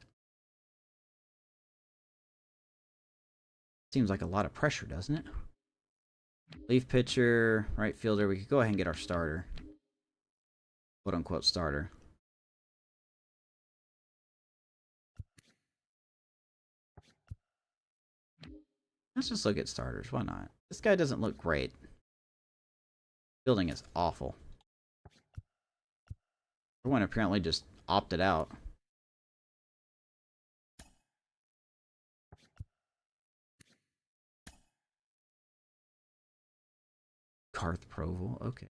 Seems like a lot of pressure, doesn't it? Leaf pitcher, right fielder. We could go ahead and get our starter. Quote unquote starter. Let's just look at starters. Why not? This guy doesn't look great. Fielding is awful. Everyone apparently just opted out. Karth Proval. Okay.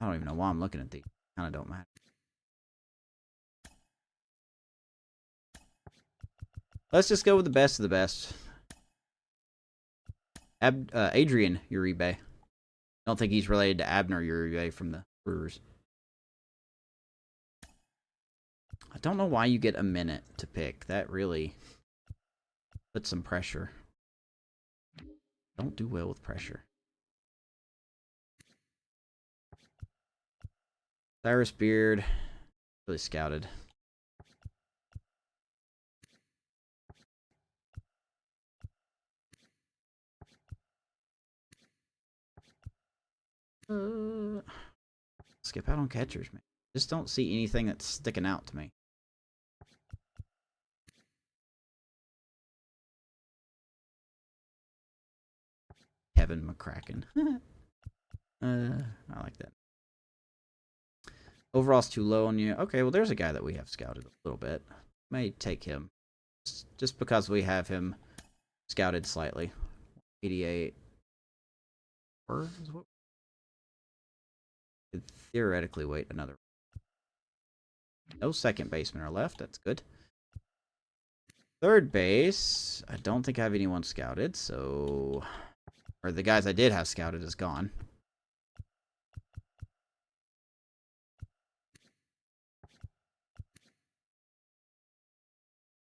I don't even know why I'm looking at these. Kind of don't matter. Let's just go with the best of the best. Adrian Uribe. I don't think he's related to Abner Uribe from the Brewers. I don't know why you get a minute to pick. That really puts some pressure. Don't do well with pressure. Cyrus Beard. Really scouted. Skip out on catchers, man. Just don't see anything that's sticking out to me. Kevin McCracken. I like that. Overall's too low on you. Okay, well, there's a guy that we have scouted a little bit. May take him. Just because we have him scouted slightly. 88. Or is what? Could theoretically wait another. No second baseman are left. That's good. Third base. I don't think I have anyone scouted, so... Or the guys I did have scouted is gone.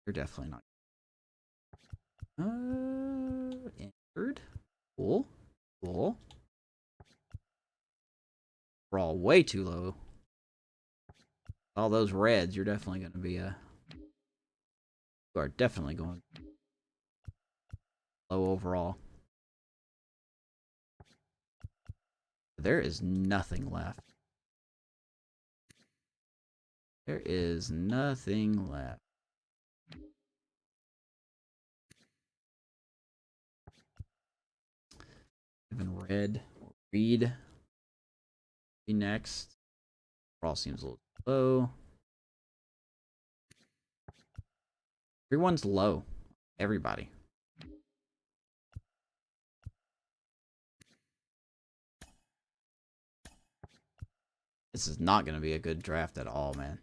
You're definitely not. Injured. Cool. Cool. We're all way too low. All those reds, you're definitely going to be you are definitely going low overall. There is nothing left. There is nothing left. Even red. Reed. Be next. Overall seems a little low. Everyone's low. Everybody. This is not going to be a good draft at all, man.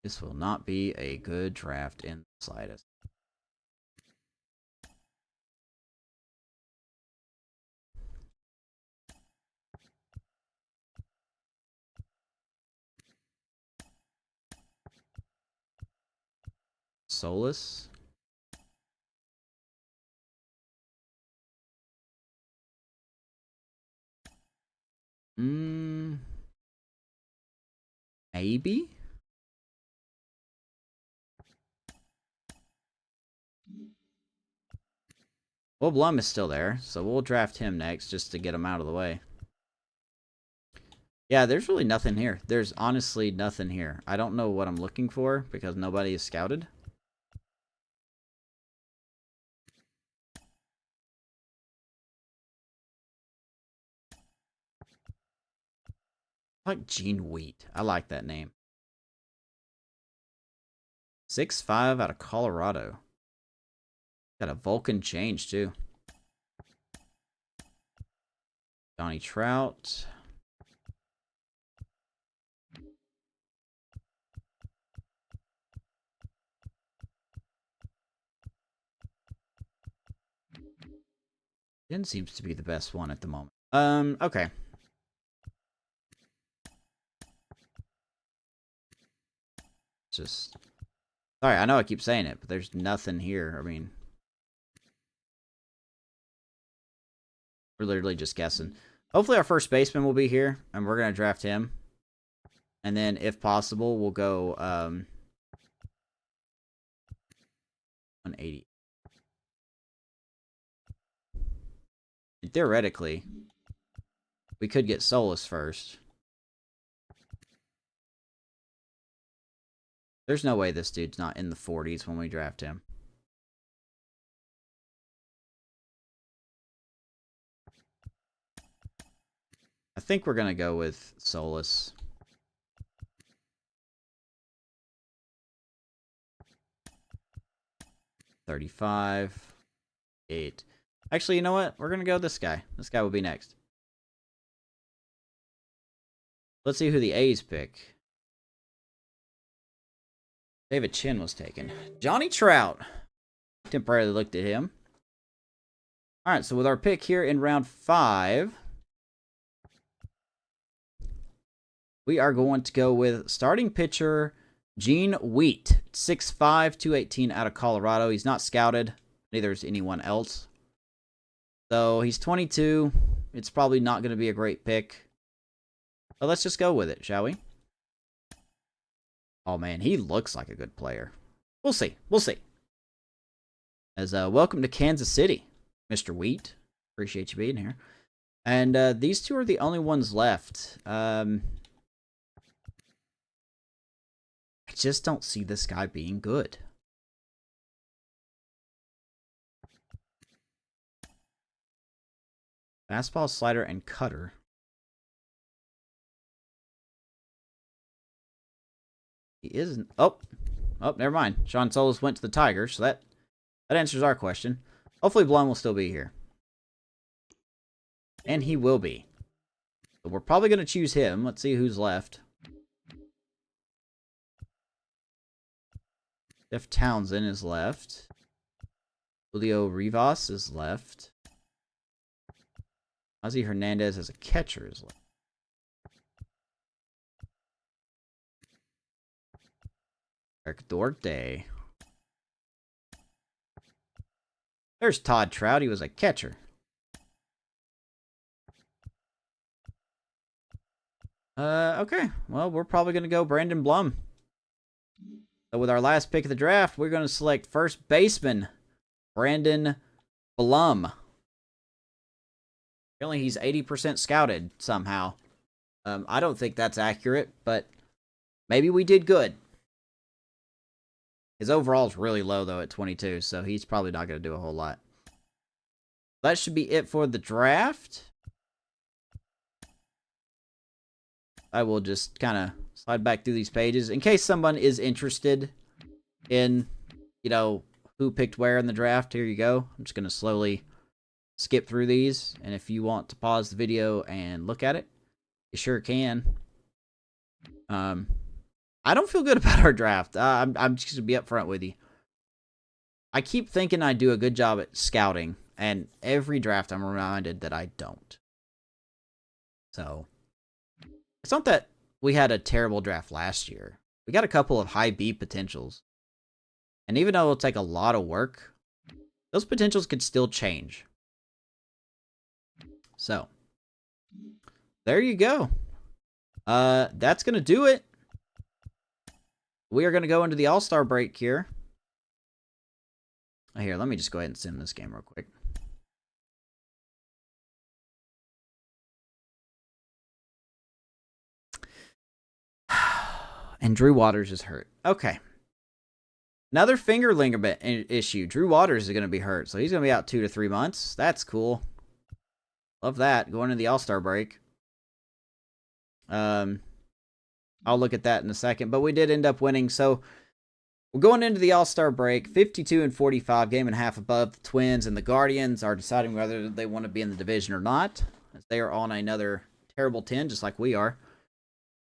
This will not be a good draft in the slightest. Solus. Maybe? Well, Blum is still there, so we'll draft him next just to get him out of the way. Yeah, there's really nothing here. There's honestly nothing here. I don't know what I'm looking for because nobody is scouted. I like Gene Wheat. I like that name. 6'5" out of Colorado. Got a Vulcan change, too. Johnny Trout. Jen seems to be the best one at the moment. Okay. Just... Sorry, I know I keep saying it, but there's nothing here. I mean... We're literally just guessing. Hopefully our first baseman will be here, and we're going to draft him. And then, if possible, we'll go 180. And theoretically, we could get Solus first. There's no way this dude's not in the 40s when we draft him. I think we're going to go with Solus. $35. 8. Actually, you know what? We're going to go with this guy. This guy will be next. Let's see who the A's pick. David Chin was taken. Johnny Trout. Temporarily looked at him. Alright, so with our pick here in round 5... we are going to go with starting pitcher Gene Wheat. 6'5", 218 out of Colorado. He's not scouted. Neither is anyone else. So he's 22. It's probably not going to be a great pick. But let's just go with it, shall we? Oh man, he looks like a good player. We'll see. We'll see. As welcome to Kansas City, Mr. Wheat. Appreciate you being here. And these two are the only ones left. I just don't see this guy being good. Fastball, slider, and cutter. He isn't. Oh, never mind. Sean Solis went to the Tigers, so that answers our question. Hopefully Blum will still be here. And he will be. So we're probably going to choose him. Let's see who's left. Jeff Townsend is left. Julio Rivas is left. Ozzie Hernandez as a catcher is left. Eric Duarte. There's Todd Trout. He was a catcher. Okay. Well, we're probably going to go Brandon Blum. So with our last pick of the draft, we're going to select first baseman Brandon Blum. Apparently he's 80% scouted somehow. I don't think that's accurate, but maybe we did good. His overall is really low, though, at 22, so he's probably not going to do a whole lot. That should be it for the draft. I will just kind of slide back through these pages in case someone is interested in, you know, who picked where in the draft. Here you go. I'm just going to slowly skip through these, and if you want to pause the video and look at it, you sure can. I don't feel good about our draft. I'm just going to be upfront with you. I keep thinking I do a good job at scouting, and every draft I'm reminded that I don't. So, it's not that we had a terrible draft last year. We got a couple of high B potentials. And even though it'll take a lot of work, those potentials could still change. So, there you go. That's going to do it. We are going to go into the All-Star break here. Here, let me just go ahead and send this game real quick. And Drew Waters is hurt. Okay. Another finger ligament issue. Drew Waters is going to be hurt, so he's going to be out 2 to 3 months. That's cool. Love that. Going into the All-Star break. I'll look at that in a second, but we did end up winning, so we're going into the All-Star break, 52-45, game and a half above. The Twins and the Guardians are deciding whether they want to be in the division or not, as they are on another terrible 10, just like we are.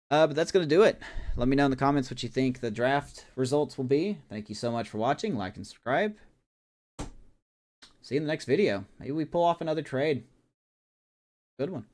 But that's going to do it. Let me know in the comments what you think the draft results will be. Thank you so much for watching. Like and subscribe. See you in the next video. Maybe we pull off another trade. Good one.